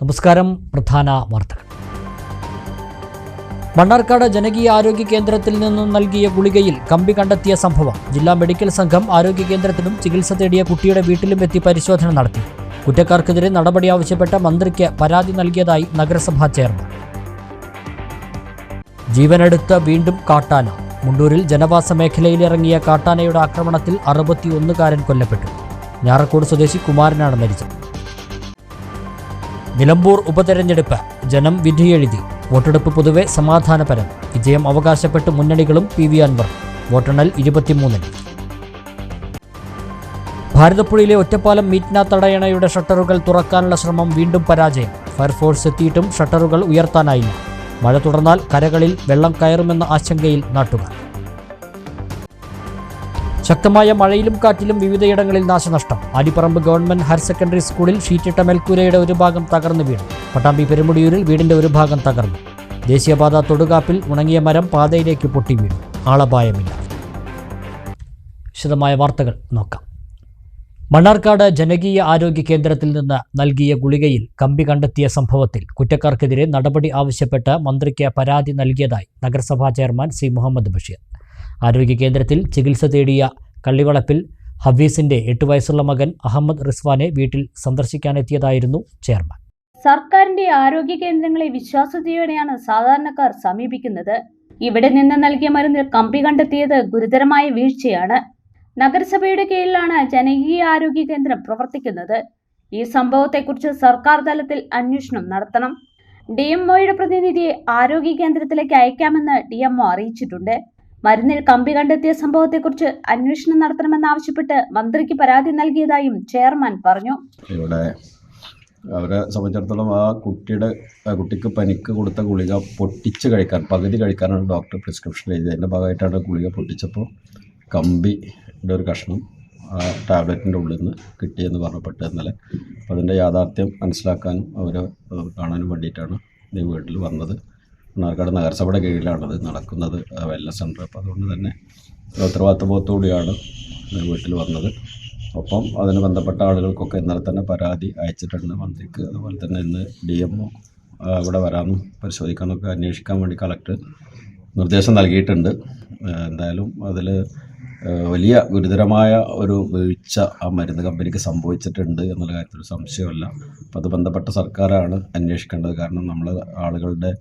നമസ്കാരം. പ്രധാന വാർത്തകൾ. മണ്ണാർക്കാട് ജനകീയ ആരോഗ്യ കേന്ദ്രത്തിൽ നിന്നും നൽകിയ ഗുളികയിൽ കമ്പി കണ്ടെത്തിയ സംഭവം. ജില്ലാ മെഡിക്കൽ സംഘം ആരോഗ്യ കേന്ദ്രത്തിലും ചികിത്സ തേടിയ കുട്ടിയുടെ വീട്ടിലും എത്തി പരിശോധന നടത്തി. കുറ്റക്കാർക്കെതിരെ നടപടി ആവശ്യപ്പെട്ട മന്ത്രിക്ക് പരാതി നൽകിയതായി നഗരസഭാ ചെയർമാൻ. ജീവനെടുത്ത വീണ്ടും കാട്ടാന. മുണ്ടൂരിൽ ജനവാസ മേഖലയിലിറങ്ങിയ കാട്ടാനയുടെ ആക്രമണത്തിൽ 61കാരൻ കൊല്ലപ്പെട്ടു. ഞാറക്കോട് സ്വദേശി കുമാരനാണ് മരിച്ചത്. നിലമ്പൂർ ഉപതെരഞ്ഞെടുപ്പ്. ജനം വിധിയെഴുതി. വോട്ടെടുപ്പ് പൊതുവെ സമാധാനപരം. വിജയം അവകാശപ്പെട്ട് മുന്നണികളും PV അൻവർ. വോട്ടെണ്ണൽ 23-ന്. ഭാരതപ്പുഴയിലെ ഒറ്റപ്പാലം മീറ്റ്ന തടയണയുടെ ഷട്ടറുകൾ തുറക്കാനുള്ള ശ്രമം വീണ്ടും പരാജയം. ഫയർഫോഴ്സ് എത്തിയിട്ടും ഷട്ടറുകൾ ഉയർത്താനായില്ല. മഴ തുടർന്നാൽ കരകളിൽ വെള്ളം കയറുമെന്ന ആശങ്കയിൽ നാട്ടുകാർ. ശക്തമായ മഴയിലും കാറ്റിലും വിവിധയിടങ്ങളിൽ നാശനഷ്ടം. ആലിപ്പറമ്പ് ഗവൺമെന്റ് ഹയർ സെക്കൻഡറി സ്കൂളിൽ ഷീറ്റിട്ട മേൽക്കൂരയുടെ ഒരു ഭാഗം തകർന്നു വീണു. പട്ടാമ്പി പെരുമുടിയൂരിൽ വീടിന്റെ ഒരു ഭാഗം തകർന്നു. ദേശീയപാത തൊടുകാപ്പിൽ ഉണങ്ങിയ മരം പാതയിലേക്ക് പൊട്ടി വീണു. ആളപായമില്ല. വിശദമായ വാർത്തകൾ നോക്കാം. മണ്ണാർക്കാട് ജനകീയ ആരോഗ്യ കേന്ദ്രത്തിൽ നിന്ന് നൽകിയ ഗുളികയിൽ കമ്പി കണ്ടെത്തിയ സംഭവത്തിൽ കുറ്റക്കാർക്കെതിരെ നടപടി ആവശ്യപ്പെട്ട് മന്ത്രിക്ക് പരാതി നൽകിയതായി നഗരസഭാ ചെയർമാൻ C. മുഹമ്മദ് ബഷീർ. ആരോഗ്യ കേന്ദ്രത്തിൽ ചികിത്സ തേടിയ കള്ളിവളപ്പിൽ ഹഫീസിന്റെ 8 വയസ്സുള്ള മകൻ അഹമ്മദ് റിസ്വാനെ വീട്ടിൽ സന്ദർശിക്കാനെത്തിയതായിരുന്നു ചെയർമാൻ. സർക്കാരിന്റെ ആരോഗ്യ കേന്ദ്രങ്ങളെ വിശ്വാസ്യതയോടെയാണ് സാധാരണക്കാർ സമീപിക്കുന്നത്. ഇവിടെ നിന്ന് നൽകിയ മരുന്നിൽ കമ്പി കണ്ടെത്തിയത് ഗുരുതരമായ വീഴ്ചയാണ്. നഗരസഭയുടെ കീഴിലാണ് ജനകീയ ആരോഗ്യ കേന്ദ്രം പ്രവർത്തിക്കുന്നത്. ഈ സംഭവത്തെക്കുറിച്ച് സർക്കാർ തലത്തിൽ അന്വേഷണം നടത്തണം. DMOയുടെ പ്രതിനിധിയെ ആരോഗ്യ കേന്ദ്രത്തിലേക്ക് അയക്കാമെന്ന് DMO അറിയിച്ചിട്ടുണ്ട്. മരുന്നിൽ കമ്പി കണ്ടെത്തിയ സംഭവത്തെക്കുറിച്ച് അന്വേഷണം നടത്തണമെന്നാവശ്യപ്പെട്ട് മന്ത്രിക്ക് പരാതി നൽകിയതായും ചെയർമാൻ പറഞ്ഞു. ഇവിടെ അവരെ സംബന്ധിച്ചിടത്തോളം കുട്ടിക്ക് പനിക്ക് കൊടുത്ത ഗുളിക പൊട്ടിച്ച് കഴിക്കാൻ, പകുതി കഴിക്കാനാണ് ഡോക്ടർ പ്രിസ്ക്രിപ്ഷൻ എഴുതിയത്. അതിൻ്റെ ഭാഗമായിട്ടാണ് ഗുളിക പൊട്ടിച്ചപ്പോൾ കമ്പിയുടെ ഒരു കഷ്ണം ആ ടാബ്ലറ്റിൻ്റെ ഉള്ളിൽ നിന്ന് കിട്ടിയെന്ന് പറഞ്ഞപ്പെട്ടു ഇന്നലെ. അപ്പോൾ അതിൻ്റെ യാഥാർത്ഥ്യം മനസ്സിലാക്കാനും അവരെ കാണാനും വേണ്ടിയിട്ടാണ് ഈ വീട്ടിൽ വന്നത്. മണ്ണാർക്കാട് നഗരസഭയുടെ കീഴിലാണത് നടക്കുന്നത്, വെൽനസ് സെൻ്റർ. അപ്പോൾ അതുകൊണ്ട് തന്നെ ഉത്തരവാദിത്തബോധത്തോടെയാണ് വീട്ടിൽ വന്നത്. ഒപ്പം അതിന് ബന്ധപ്പെട്ട ആളുകൾക്കൊക്കെ ഇന്നലെ തന്നെ പരാതി അയച്ചിട്ടുണ്ട് മന്ത്രിക്ക്. അതുപോലെ തന്നെ ഇന്ന് DMO ഇവിടെ വരാമെന്നും പരിശോധിക്കാമെന്നൊക്കെ അന്വേഷിക്കാൻ വേണ്ടി കളക്ടർ നിർദ്ദേശം നൽകിയിട്ടുണ്ട്. എന്തായാലും അതിൽ വലിയ ഗുരുതരമായ ഒരു വീഴ്ച ആ മരുന്ന് കമ്പനിക്ക് സംഭവിച്ചിട്ടുണ്ട് എന്നുള്ള കാര്യത്തിൽ സംശയമല്ല. അപ്പോൾ അത് ബന്ധപ്പെട്ട സർക്കാരാണ് അന്വേഷിക്കേണ്ടത്. കാരണം നമ്മൾ ആളുകളുടെ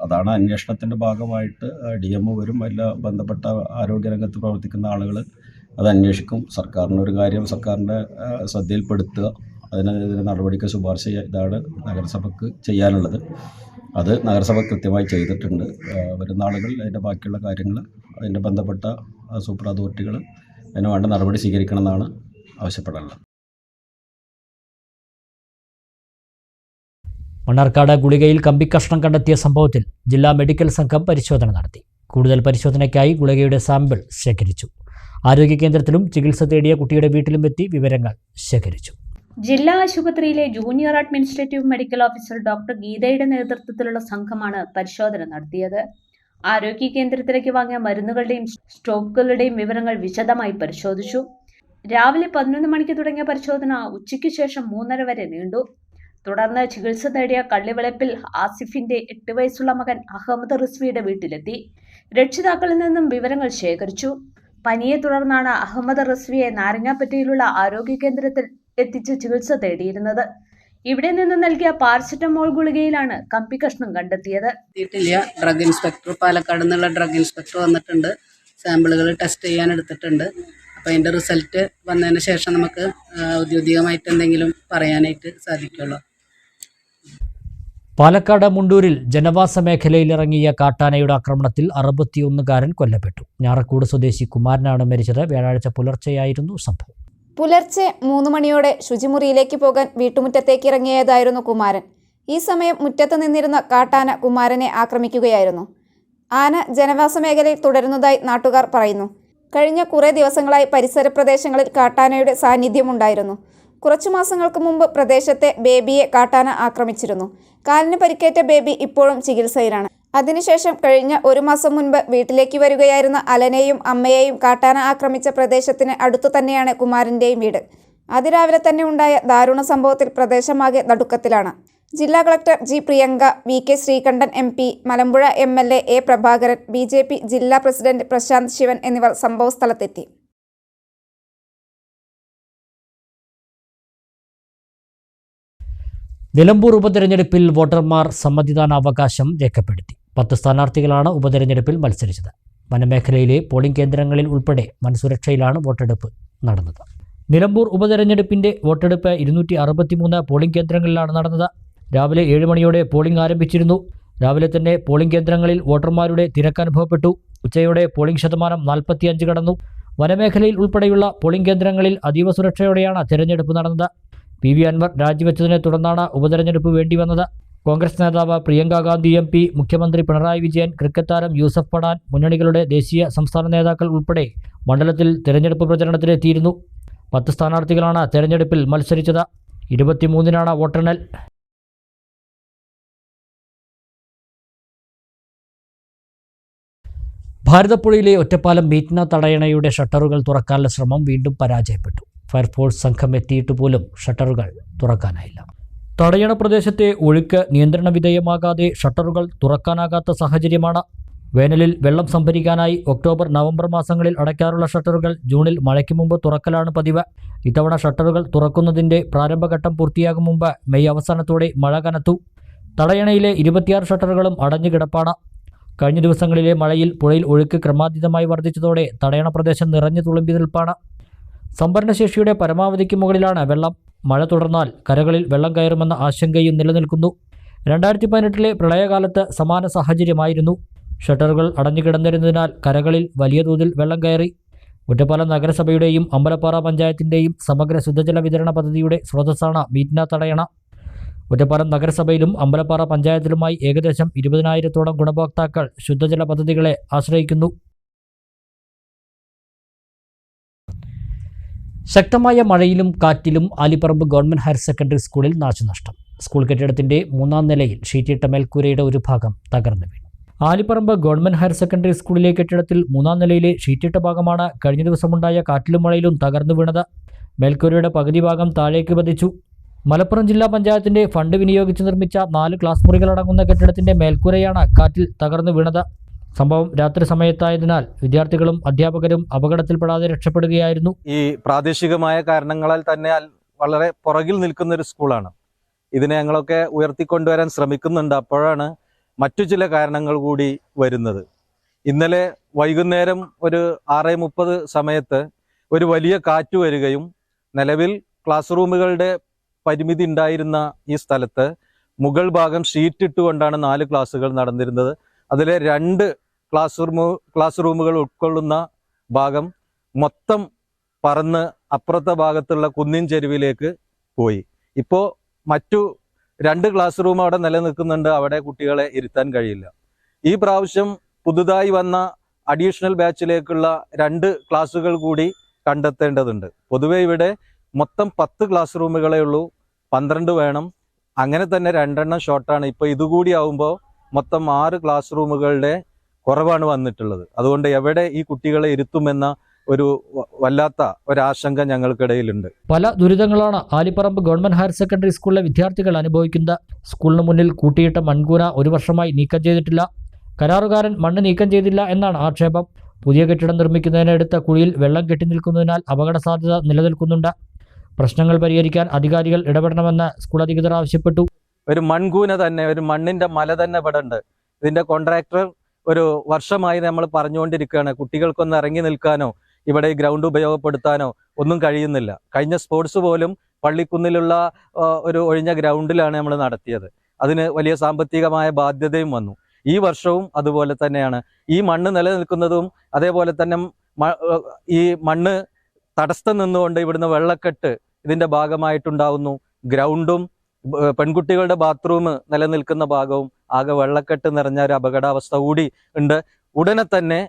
അതാണ് അന്വേഷണത്തിൻ്റെ ഭാഗമായിട്ട് DMO വരും. എല്ലാ ബന്ധപ്പെട്ട ആരോഗ്യരംഗത്ത് പ്രവർത്തിക്കുന്ന ആളുകൾ അത് അന്വേഷിക്കും. സർക്കാരിനൊരു കാര്യം സർക്കാരിൻ്റെ ശ്രദ്ധയിൽപ്പെടുത്തുക, അതിനെതിരെ നടപടിക്ക് ശുപാർശ ഇതാണ് നഗരസഭയ്ക്ക് ചെയ്യാനുള്ളത്. അത് നഗരസഭ കൃത്യമായി ചെയ്തിട്ടുണ്ട്. വരുന്ന ആളുകൾ അതിൻ്റെ ബാക്കിയുള്ള കാര്യങ്ങൾ അതിൻ്റെ ബന്ധപ്പെട്ട സൂപ്പർ അതോറിറ്റികൾ അതിന് വേണ്ട നടപടി സ്വീകരിക്കണമെന്നാണ് ആവശ്യപ്പെടാനുള്ളത്. മണ്ണാർക്കാട് ഗുളികയിൽ കമ്പിക്കഷ്ണം കണ്ടെത്തിയ സംഭവത്തിൽ ജില്ലാ മെഡിക്കൽ സംഘം പരിശോധന നടത്തി. കൂടുതൽ പരിശോധനയ്ക്കായി ഗുളികയുടെ സാമ്പിൾ ശേഖരിച്ചു. ആരോഗ്യ കേന്ദ്രത്തിലും ചികിത്സ തേടിയ കുട്ടിയുടെ വീട്ടിലും എത്തി വിവരങ്ങൾ ശേഖരിച്ചു. ജില്ലാ ആശുപത്രിയിലെ junior administrative medical officer doctor ഗീതയുടെ നേതൃത്വത്തിലുള്ള സംഘമാണ് പരിശോധന നടത്തിയത്. ആരോഗ്യ കേന്ദ്രത്തിലേക്ക് വാങ്ങിയ മരുന്നുകളുടെയും സ്റ്റോക്കുകളുടെയും വിവരങ്ങൾ വിശദമായി പരിശോധിച്ചു. രാവിലെ 11 മണിക്ക് തുടങ്ങിയ പരിശോധന ഉച്ചയ്ക്ക് ശേഷം 3:30 വരെ നീണ്ടു. തുടർന്ന് ചികിത്സ തേടിയ കള്ളിവളപ്പിൽ ആസിഫിന്റെ 8 വയസ്സുള്ള മകൻ അഹമ്മദ് റിസ്വിയുടെ വീട്ടിലെത്തി രക്ഷിതാക്കളിൽ നിന്നും വിവരങ്ങൾ ശേഖരിച്ചു. പനിയെ തുടർന്നാണ് അഹമ്മദ് റിസ്വിയെ നാരങ്ങാപ്പറ്റയിലുള്ള ആരോഗ്യ കേന്ദ്രത്തിൽ എത്തിച്ച് ചികിത്സ തേടിയിരുന്നത്. ഇവിടെ നിന്ന് നൽകിയ പാരസെറ്റമോൾ ഗുളികയിലാണ് കമ്പി കഷ്ണം കണ്ടെത്തിയത്. ഡ്രഗ് ഇൻസ്പെക്ടർ പാലക്കാട് നിന്നുള്ള ഡ്രഗ് ഇൻസ്പെക്ടർ വന്നിട്ടുണ്ട്. സാമ്പിളുകൾ ടെസ്റ്റ് ചെയ്യാൻ എടുത്തിട്ടുണ്ട്. അപ്പോൾ അതിൻ്റെ റിസൾട്ട് വന്നതിന് ശേഷം നമുക്ക് ഔദ്യോഗികമായിട്ട് എന്തെങ്കിലും പറയാനായിട്ട് സാധിക്കുള്ളൂ. പാലക്കാട് മുണ്ടൂരിൽ ജനവാസ മേഖലയിലിറങ്ങിയ കാട്ടാനയുടെ ആക്രമണത്തിൽ 61കാരൻ കൊല്ലപ്പെട്ടു. ഞാറക്കോട് സ്വദേശി കുമാരനാണ് മരിച്ചത്. വ്യാഴാഴ്ച പുലർച്ചെയായിരുന്നു സംഭവം. പുലർച്ചെ 3 മണിയോടെ ശുചിമുറിയിലേക്ക് പോകാൻ വീട്ടുമുറ്റത്തേക്ക് ഇറങ്ങിയതായിരുന്നു കുമാരൻ. ഈ സമയം മുറ്റത്ത് നിന്നിരുന്ന കാട്ടാന കുമാരനെ ആക്രമിക്കുകയായിരുന്നു. ആന ജനവാസ മേഖലയിൽ തുടരുന്നതായി നാട്ടുകാർ പറയുന്നു. കഴിഞ്ഞ കുറേ ദിവസങ്ങളായി പരിസര പ്രദേശങ്ങളിൽ കാട്ടാനയുടെ സാന്നിധ്യമുണ്ടായിരുന്നു. കുറച്ചു മാസങ്ങൾക്ക് മുമ്പ് പ്രദേശത്തെ ബേബിയെ കാട്ടാന ആക്രമിച്ചിരുന്നു. കാലിന് പരിക്കേറ്റ ബേബി ഇപ്പോഴും ചികിത്സയിലാണ്. അതിനുശേഷം കഴിഞ്ഞ 1 മാസം മുൻപ് വീട്ടിലേക്ക് വരികയായിരുന്ന അലനെയും അമ്മയെയും കാട്ടാന ആക്രമിച്ച പ്രദേശത്തിന് അടുത്തു തന്നെയാണ് കുമാരൻ്റെയും വീട്. അതിരാവിലെ തന്നെ ഉണ്ടായ ദാരുണ സംഭവത്തിൽ പ്രദേശമാകെ നടുക്കത്തിലാണ്. ജില്ലാ collector G Priyanka, VK Sreekandan MP, Malampuzha MLA A Prabhakaran, BJP ജില്ലാ പ്രസിഡന്റ് പ്രശാന്ത് ശിവൻ എന്നിവർ സംഭവസ്ഥലത്തെത്തി. നിലമ്പൂർ ഉപതെരഞ്ഞെടുപ്പിൽ വോട്ടർമാർ സമ്മതിദാനാവകാശം രേഖപ്പെടുത്തി. 10 സ്ഥാനാർത്ഥികളാണ് ഉപതെരഞ്ഞെടുപ്പിൽ മത്സരിച്ചത്. വനമേഖലയിലെ പോളിംഗ് കേന്ദ്രങ്ങളിൽ ഉൾപ്പെടെ വനസുരക്ഷയിലാണ് വോട്ടെടുപ്പ് നടന്നത്. നിലമ്പൂർ ഉപതെരഞ്ഞെടുപ്പിന്റെ വോട്ടെടുപ്പ് 263 പോളിംഗ് കേന്ദ്രങ്ങളിലാണ് നടന്നത്. രാവിലെ 7 മണിയോടെ പോളിംഗ് ആരംഭിച്ചിരുന്നു. രാവിലെ തന്നെ പോളിംഗ് കേന്ദ്രങ്ങളിൽ വോട്ടർമാരുടെ തിരക്ക് അനുഭവപ്പെട്ടു. ഉച്ചയോടെ പോളിംഗ് ശതമാനം 45 കടന്നു. വനമേഖലയിൽ ഉൾപ്പെടെയുള്ള പോളിംഗ് കേന്ദ്രങ്ങളിൽ അതീവ സുരക്ഷയോടെയാണ് തെരഞ്ഞെടുപ്പ് നടന്നത്. PV അൻവർ രാജിവെച്ചതിനെ തുടർന്നാണ് ഉപതെരഞ്ഞെടുപ്പ് വേണ്ടിവന്നത്. കോൺഗ്രസ് നേതാവ് പ്രിയങ്ക ഗാന്ധി MP, മുഖ്യമന്ത്രി പിണറായി വിജയൻ, ക്രിക്കറ്റ് താരം യൂസഫ് പടാൻ, മുന്നണികളുടെ ദേശീയ സംസ്ഥാന നേതാക്കൾ ഉൾപ്പെടെ മണ്ഡലത്തിൽ തെരഞ്ഞെടുപ്പ് പ്രചരണത്തിലെത്തിയിരുന്നു. 10 സ്ഥാനാർത്ഥികളാണ് തെരഞ്ഞെടുപ്പിൽ മത്സരിച്ചത്. 23-നാണ് വോട്ടെണ്ണൽ. ഭാരതപ്പുഴയിലെ ഒറ്റപ്പാലം മീറ്റ്ന തടയണയുടെ ഷട്ടറുകൾ തുറക്കാനുള്ള ശ്രമം വീണ്ടും പരാജയപ്പെട്ടു. ഫയർഫോഴ്സ് സംഘം എത്തിയിട്ട് പോലും ഷട്ടറുകൾ തുറക്കാനായില്ല. തടയണ പ്രദേശത്തെ ഒഴുക്ക് നിയന്ത്രണ വിധേയമാകാതെ ഷട്ടറുകൾ തുറക്കാനാകാത്ത സാഹചര്യമാണ്. വേനലിൽ വെള്ളം സംഭരിക്കാനായി ഒക്ടോബർ, നവംബർ മാസങ്ങളിൽ അടയ്ക്കാറുള്ള ഷട്ടറുകൾ ജൂണിൽ മഴയ്ക്ക് മുമ്പ് തുറക്കലാണ് പതിവ്. ഇത്തവണ ഷട്ടറുകൾ തുറക്കുന്നതിൻ്റെ പ്രാരംഭഘട്ടം പൂർത്തിയാകും മുമ്പ് മെയ് അവസാനത്തോടെ മഴ കനത്തു. തടയണയിലെ 26 ഷട്ടറുകളും അടഞ്ഞു കിടപ്പാണ്. കഴിഞ്ഞ ദിവസങ്ങളിലെ മഴയിൽ പുഴയിൽ ഒഴുക്ക് ക്രമാതീതമായി വർദ്ധിച്ചതോടെ തടയണ പ്രദേശം നിറഞ്ഞു തുളുമ്പി നിൽപ്പാണ്. സംഭരണശേഷിയുടെ പരമാവധിക്ക് മുകളിലാണ് വെള്ളം. മഴ തുടർന്നാൽ കരകളിൽ വെള്ളം കയറുമെന്ന ആശങ്കയും നിലനിൽക്കുന്നു. 2018-ലെ പ്രളയകാലത്ത് സമാന സാഹചര്യമായിരുന്നു. ഷട്ടറുകൾ അടഞ്ഞുകിടന്നിരുന്നതിനാൽ കരകളിൽ വലിയ തോതിൽ വെള്ളം കയറി. ഒറ്റപ്പാലം നഗരസഭയുടെയും അമ്പലപ്പാറ പഞ്ചായത്തിൻ്റെയും സമഗ്ര ശുദ്ധജല വിതരണ പദ്ധതിയുടെ സ്രോതസ്സാണ് മീറ്റ്ന തടയണ. ഒറ്റപ്പാലം നഗരസഭയിലും അമ്പലപ്പാറ പഞ്ചായത്തിലുമായി ഏകദേശം 20,000-ഓളം ഗുണഭോക്താക്കൾ ശുദ്ധജല പദ്ധതികളെ ആശ്രയിക്കുന്നു. ശക്തമായ മഴയിലും കാറ്റിലും ആലിപ്പറമ്പ് ഗവൺമെൻറ് ഹയർ സെക്കൻഡറി സ്കൂളിൽ നാശനഷ്ടം. സ്കൂൾ കെട്ടിടത്തിൻ്റെ 3-ാം നിലയിൽ ഷീറ്റിട്ട മേൽക്കൂരയുടെ ഒരു ഭാഗം തകർന്നു വീണു. ആലിപ്പറമ്പ് ഗവൺമെൻറ് ഹയർ സെക്കൻഡറി സ്കൂളിലെ കെട്ടിടത്തിൽ 3-ാം നിലയിലെ ഷീറ്റിട്ട ഭാഗമാണ് കഴിഞ്ഞ ദിവസമുണ്ടായ കാറ്റിലും മഴയിലും തകർന്നു വീണത്. മേൽക്കൂരയുടെ പകുതി ഭാഗം താഴേക്ക് പതിച്ചു. മലപ്പുറം ജില്ലാ പഞ്ചായത്തിൻ്റെ ഫണ്ട് വിനിയോഗിച്ച് നിർമ്മിച്ച 4 ക്ലാസ് മുറികളടങ്ങുന്ന കെട്ടിടത്തിൻ്റെ മേൽക്കൂരയാണ് കാറ്റിൽ തകർന്നു വീണത്. സംഭവം രാത്രി സമയത്തായതിനാൽ വിദ്യാർത്ഥികളും അധ്യാപകരും അപകടത്തിൽപ്പെടാതെ രക്ഷപ്പെടുകയായിരുന്നു. ഈ പ്രാദേശികമായ കാരണങ്ങളാൽ തന്നെ വളരെ പുറകിൽ നിൽക്കുന്ന ഒരു സ്കൂളാണ്. ഇതിനെ ഞങ്ങളൊക്കെ ഉയർത്തിക്കൊണ്ടുവരാൻ ശ്രമിക്കുന്നുണ്ട്. അപ്പോഴാണ് മറ്റു ചില കാരണങ്ങൾ കൂടി വരുന്നത്. ഇന്നലെ വൈകുന്നേരം ഒരു 6:30 സമയത്ത് ഒരു വലിയ കാറ്റ് വരികയും നിലവിൽ ക്ലാസ് റൂമുകളുടെ പരിമിതി ഉണ്ടായിരുന്ന ഈ സ്ഥലത്ത് മുകൾ ഭാഗം ഷീറ്റ് ഇട്ടുകൊണ്ടാണ് 4 ക്ലാസ്സുകൾ നടന്നിരുന്നത്. അതിലെ 2 ക്ലാസ് റൂമുകൾ ഉൾക്കൊള്ളുന്ന ഭാഗം മൊത്തം പറന്ന് അപ്പുറത്തെ ഭാഗത്തുള്ള കുന്നിൻ ചെരുവിലേക്ക് പോയി. ഇപ്പോൾ മറ്റു 2 ക്ലാസ് റൂം അവിടെ നിലനിൽക്കുന്നുണ്ട്. അവിടെ കുട്ടികളെ ഇരുത്താൻ കഴിയില്ല. ഈ പ്രാവശ്യം പുതുതായി വന്ന അഡീഷണൽ ബാച്ചിലേക്കുള്ള 2 ക്ലാസ്സുകൾ കൂടി കണ്ടെത്തേണ്ടതുണ്ട്. പൊതുവെ ഇവിടെ മൊത്തം 10 ക്ലാസ് റൂമുകളേ ഉള്ളൂ, 12 വേണം. അങ്ങനെ തന്നെ 2 ഷോർട്ടാണ്. ഇപ്പോൾ ഇതുകൂടി ആവുമ്പോൾ മൊത്തം 6 ക്ലാസ് റൂമുകളുടെ കുറവാണ് വന്നിട്ടുള്ളത്. അതുകൊണ്ട് എവിടെ ഈ കുട്ടികളെ ഇരുത്തുമെന്ന ഒരു വല്ലാത്ത ഒരാശങ്ക ഞങ്ങൾക്കിടയിലുണ്ട്. പല ദുരിതങ്ങളാണ് ആലിപ്പറമ്പ് ഗവൺമെൻറ് ഹയർ സെക്കൻഡറി സ്കൂളിലെ വിദ്യാർത്ഥികൾ അനുഭവിക്കുന്നത്. സ്കൂളിന് മുന്നിൽ കൂട്ടിയിട്ട മൺകൂന 1 വർഷമായി നീക്കം ചെയ്തിട്ടില്ല. കരാറുകാരൻ മണ്ണ് നീക്കം ചെയ്തില്ല എന്നാണ് ആക്ഷേപം. പുതിയ കെട്ടിടം നിർമ്മിക്കുന്നതിനെടുത്ത കുഴിയിൽ വെള്ളം കെട്ടി നിൽക്കുന്നതിനാൽ അപകട സാധ്യത നിലനിൽക്കുന്നുണ്ട്. പ്രശ്നങ്ങൾ പരിഹരിക്കാൻ അധികാരികൾ ഇടപെടണമെന്ന് സ്കൂൾ അധികൃതർ ആവശ്യപ്പെട്ടു. ഒരു മൺകൂന തന്നെ, ഒരു മണ്ണിന്റെ മല തന്നെ ഇവിടെ ഉണ്ട്. ഇതിന്റെ കോൺട്രാക്ടർ ഒരു വർഷമായി നമ്മൾ പറഞ്ഞുകൊണ്ടിരിക്കുകയാണ്. കുട്ടികൾക്കൊന്ന് ഇറങ്ങി നിൽക്കാനോ ഇവിടെ ഗ്രൗണ്ട് ഉപയോഗപ്പെടുത്താനോ ഒന്നും കഴിയുന്നില്ല. കഴിഞ്ഞ സ്പോർട്സ് പോലും പള്ളിക്കുന്നിലുള്ള ഒരു ഒഴിഞ്ഞ ഗ്രൗണ്ടിലാണ് നമ്മൾ നടത്തിയത്. അതിന് വലിയ സാമ്പത്തികമായ ബാധ്യതയും വന്നു. ഈ വർഷവും അതുപോലെ തന്നെയാണ്. ഈ മണ്ണ് നിലനിൽക്കുന്നതും അതേപോലെ തന്നെ ഈ മണ്ണ് തടസ്സം നിന്നുകൊണ്ട് ഇവിടുന്ന് വെള്ളക്കെട്ട് ഇതിന്റെ ഭാഗമായിട്ടുണ്ടാവുന്നു. ഗ്രൗണ്ടും പെൺകുട്ടികളുടെ ബാത്റൂം നിലനിൽക്കുന്ന ഭാഗവും ആകെ വെള്ളക്കെട്ട് നിറഞ്ഞ ഒരു അപകടാവസ്ഥ കൂടി ഉണ്ട്. ഉടനെ തന്നെ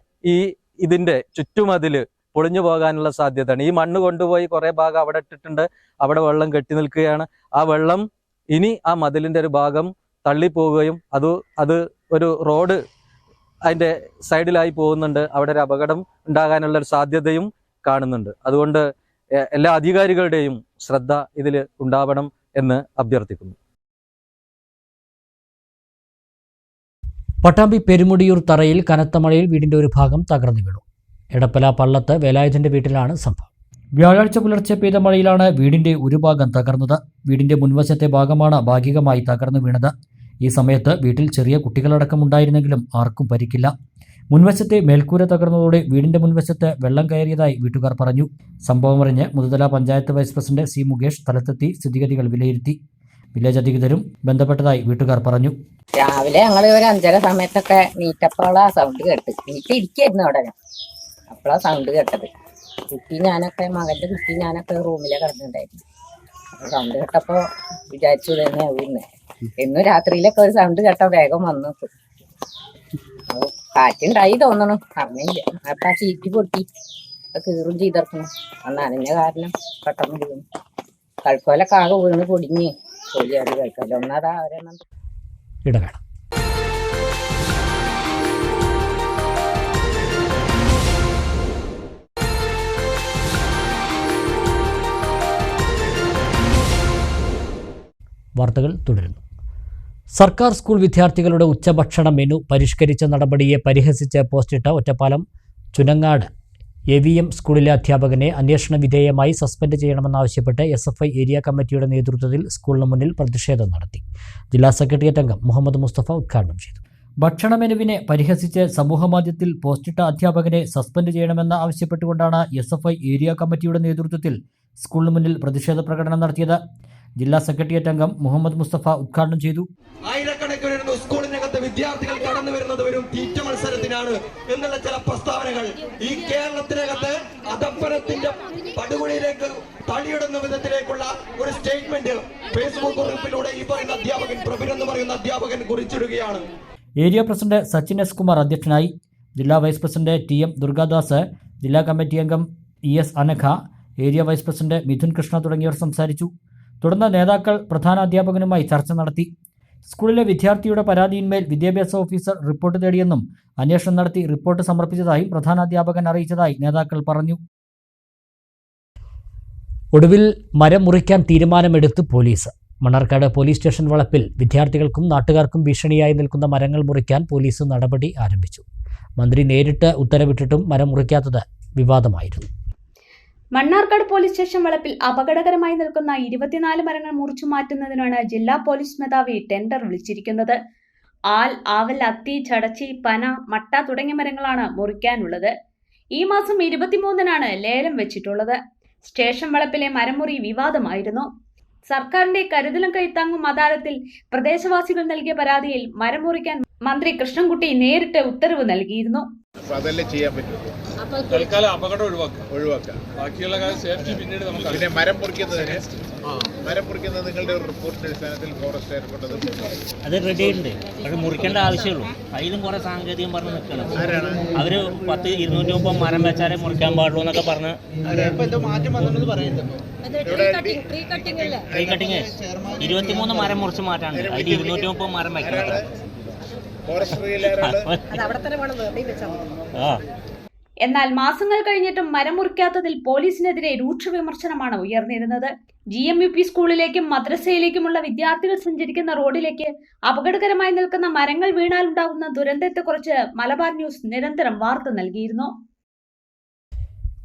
ഇതിന്റെ ചുറ്റുമതില് പൊളിഞ്ഞു പോകാനുള്ള സാധ്യതയാണ്. ഈ മണ്ണ് കൊണ്ടുപോയി കുറെ ഭാഗം അവിടെ ഇട്ടിട്ടുണ്ട്. അവിടെ വെള്ളം കെട്ടി നിൽക്കുകയാണ്. ആ വെള്ളം ഇനി ആ മതിലിന്റെ ഒരു ഭാഗം തള്ളിപ്പോവുകയും അത് ഒരു റോഡ് അതിന്റെ സൈഡിലായി പോകുന്നുണ്ട്. അവിടെ ഒരു അപകടം ഉണ്ടാകാനുള്ള ഒരു സാധ്യതയും കാണുന്നുണ്ട്. അതുകൊണ്ട് എല്ലാ അധികാരികളുടെയും ശ്രദ്ധ ഇതിൽ ഉണ്ടാവണം എന്ന് അഭ്യർത്ഥിക്കുന്നു. പട്ടാമ്പി പെരുമുടിയൂർ തറയിൽ കനത്ത മഴയിൽ വീടിന്റെ ഒരു ഭാഗം തകർന്നു വീണു. എടപ്പല പള്ളത്ത് വേലായുധന്റെ വീട്ടിലാണ് സംഭവം. വ്യാഴാഴ്ച പുലർച്ചെ പെയ്ത മഴയിലാണ് വീടിന്റെ ഒരു ഭാഗം തകർന്നത്. വീടിന്റെ മുൻവശത്തെ ഭാഗമാണ് ഭാഗികമായി തകർന്നു വീണത്. ഈ സമയത്ത് വീട്ടിൽ ചെറിയ കുട്ടികളടക്കം ഉണ്ടായിരുന്നെങ്കിലും ആർക്കും പരിക്കില്ല. മുൻവശത്തെ മേൽക്കൂര തകർന്നതോടെ വീടിന്റെ മുൻവശത്ത് വെള്ളം കയറിയതായി വീട്ടുകാർ പറഞ്ഞു. സംഭവമറിഞ്ഞ് Muthuthala panchayat vice president C Mukesh സ്ഥലത്തെത്തി സ്ഥിതിഗതികൾ വിലയിരുത്തി. വില്ലേജ് അധികൃതരും ബന്ധപ്പെട്ടതായി വീട്ടുകാർ പറഞ്ഞു. രാവിലെ ഞങ്ങൾ ഒരു 5:30 സമയത്തൊക്കെ നീറ്റപ്പോഴാ സൗണ്ട് കേട്ട്. നീറ്റിരിക്കായിരുന്നു അവിടെ. അപ്പോഴാ സൗണ്ട് കേട്ടത്. മകന്റെ കുട്ടി ഞാനൊക്കെ റൂമിലെ കിടന്നിട്ടുണ്ടായിരുന്നു. അപ്പൊ സൗണ്ട് കേട്ടപ്പോ വിചാരിച്ചു തന്നെ ആവുന്നേ. എന്നും രാത്രിയിലൊക്കെ ഒരു സൗണ്ട് കേട്ട വേഗം വന്നു. അപ്പൊ കാറ്റുണ്ടായി തോന്നണു, അറിഞ്ഞില്ല. അപ്പൊ ആ ചീറ്റി പൊട്ടി കീറും ചെയ്തിറക്കണം. നനഞ്ഞ കാരണം പെട്ടെന്ന് വീണു. കഴുക്കോലൊക്കെ ആകെ വീണ് പൊടിഞ്ഞ് പൊടിയാടി കഴിക്കാമല്ലോ. ഒന്നതാ അവരെണ്ണം ഇടവേള. വാർത്തകൾ തുടരുന്നു. സർക്കാർ സ്കൂൾ വിദ്യാർത്ഥികളുടെ ഉച്ചഭക്ഷണ മെനു പരിഷ്കരിച്ച നടപടിയെ പരിഹസിച്ച് പോസ്റ്റിട്ട ഒറ്റപ്പാലം ചുനങ്ങാട് AVM സ്കൂളിലെ അധ്യാപകനെ അന്വേഷണ വിധേയമായി സസ്പെൻഡ് ചെയ്യണമെന്നാവശ്യപ്പെട്ട് SFI ഏരിയ കമ്മിറ്റിയുടെ നേതൃത്വത്തിൽ സ്കൂളിന് മുന്നിൽ പ്രതിഷേധം നടത്തി. ജില്ലാ സെക്രട്ടേറിയറ്റ് അംഗം മുഹമ്മദ് മുസ്തഫ ഉദ്ഘാടനം ചെയ്തു. ഭക്ഷണ മെനുവിനെ പരിഹസിച്ച് സമൂഹമാധ്യമത്തിൽ പോസ്റ്റിട്ട അധ്യാപകനെ സസ്പെൻഡ് ചെയ്യണമെന്ന് ആവശ്യപ്പെട്ടുകൊണ്ടാണ് SFI ഏരിയ കമ്മിറ്റിയുടെ നേതൃത്വത്തിൽ സ്കൂളിന് മുന്നിൽ പ്രതിഷേധ പ്രകടനം നടത്തിയത്. ജില്ലാ സെക്രട്ടേറിയറ്റ് അംഗം മുഹമ്മദ് മുസ്തഫ ഉദ്ഘാടനം ചെയ്തു. ആയിരക്കണക്കിന് സ്കൂളിനകത്ത് വിദ്യാർത്ഥികൾ കടന്നു വരുന്നത് വരും തീറ്റ മത്സരത്തിനാണ് എന്നുള്ള ചില പ്രസ്താവനകൾ ഈ കേരളത്തിനകത്ത് അധപ്പനത്തിന്റെ പടുകുഴിയിലേക്ക് തള്ളിയിടുന്ന വിധത്തിലേക്കുള്ള ഒരു സ്റ്റേറ്റ്മെന്റ് ഫേസ്ബുക്ക് കുറിപ്പിലൂടെ ഈ പറയുന്ന അധ്യാപകൻ പ്രബിൻ എന്ന് പറയുന്ന അധ്യാപകൻ കുറിച്ചിടുകയാണ്. Area president Sachin S. Kumar അധ്യക്ഷനായി. ജില്ലാ വൈസ് പ്രസിഡന്റ് TM ദുർഗാദാസ്, ജില്ലാ കമ്മിറ്റി അംഗം ES Anagha, area vice president Mithun Krishna തുടങ്ങിയവർ സംസാരിച്ചു. തുടർന്ന് നേതാക്കൾ പ്രധാന അധ്യാപകനുമായി ചർച്ച നടത്തി. സ്കൂളിലെ വിദ്യാർത്ഥിയുടെ പരാതിയിന്മേൽ വിദ്യാഭ്യാസ ഓഫീസർ റിപ്പോർട്ട് തേടിയെന്നും അന്വേഷണം നടത്തി റിപ്പോർട്ട് സമർപ്പിച്ചതായും പ്രധാനാധ്യാപകൻ അറിയിച്ചതായി നേതാക്കൾ പറഞ്ഞു. ഒടുവിൽ മരം മുറിക്കാൻ തീരുമാനമെടുത്ത് പോലീസ്. മണ്ണാർക്കാട് പോലീസ് സ്റ്റേഷൻ വളപ്പിൽ വിദ്യാർത്ഥികൾക്കും നാട്ടുകാർക്കും ഭീഷണിയായി നിൽക്കുന്ന മരങ്ങൾ മുറിക്കാൻ പോലീസ് നടപടി ആരംഭിച്ചു. മന്ത്രി നേരിട്ട് ഉത്തരവിട്ടിട്ടും മരം മുറിക്കാത്തത് വിവാദമായിരുന്നു. മണ്ണാർക്കാട് പോലീസ് സ്റ്റേഷൻ വളപ്പിൽ അപകടകരമായി നിൽക്കുന്ന 24 മരങ്ങൾ മുറിച്ചു മാറ്റുന്നതിനാണ് ജില്ലാ പോലീസ് മേധാവി ടെൻഡർ വിളിച്ചിരിക്കുന്നത്. ആൽ, ആവൽ, അത്തി, ചടച്ചി, പന, മട്ട തുടങ്ങിയ മരങ്ങളാണ് മുറിക്കാനുള്ളത്. ഈ മാസം 23-നാണ് ലേലം വെച്ചിട്ടുള്ളത്. സ്റ്റേഷൻ വളപ്പിലെ മരമുറി വിവാദമായിരുന്നു. സർക്കാരിന്റെ കരുതലും കൈത്താങ്ങും അദാലത്തിൽ പ്രദേശവാസികൾ നൽകിയ പരാതിയിൽ മരം മുറിക്കാൻ മന്ത്രി കൃഷ്ണൻകുട്ടി നേരിട്ട് ഉത്തരവ് നൽകിയിരുന്നു. അതല്ലേ ചെയ്യാൻ പറ്റും. തൽക്കാലം അപകടം ഒഴിവാക്കാം. ബാക്കിയുള്ള സേഫ്റ്റി പിന്നീട് നമുക്ക്. പിന്നെ മരം മുറിക്കുന്നത് നിങ്ങളുടെ ഒരു റിപ്പോർട്ടിന്റെ അടിസ്ഥാനത്തിൽ ഫോറസ്റ്റ് ഏർപ്പെട്ടത് അത് റെഡി ഉണ്ട്. പക്ഷെ മുറിക്കേണ്ട ആവശ്യമുള്ളൂ. അതിലും കുറെ സാങ്കേതികം പറഞ്ഞ് നിൽക്കണം. അവര് 230 മരം വെച്ചാലേ മുറിക്കാൻ പാടുള്ളൂ എന്നൊക്കെ പറഞ്ഞ് മാറ്റം വന്നെന്ന് പറയുന്നത്. ട്രീ കട്ടിങ് 23 മരം മുറിച്ച് മാറ്റാണ്ട് അതിൽ 230 മരം വെക്കണം. എന്നാൽ മാസങ്ങൾ കഴിഞ്ഞിട്ടും മരം മുറിക്കാത്തതിൽ പോലീസിനെതിരെ രൂക്ഷ വിമർശനമാണ് ഉയർന്നിരുന്നത്. GMUP സ്കൂളിലേക്കും മദ്രസയിലേക്കുമുള്ള വിദ്യാർത്ഥികൾ സഞ്ചരിക്കുന്ന റോഡിലേക്ക് അപകടകരമായി നിൽക്കുന്ന മരങ്ങൾ വീണാലുണ്ടാകുന്ന ദുരന്തത്തെക്കുറിച്ച് മലബാർ ന്യൂസ് നിരന്തരം വാർത്ത നൽകിയിരുന്നു.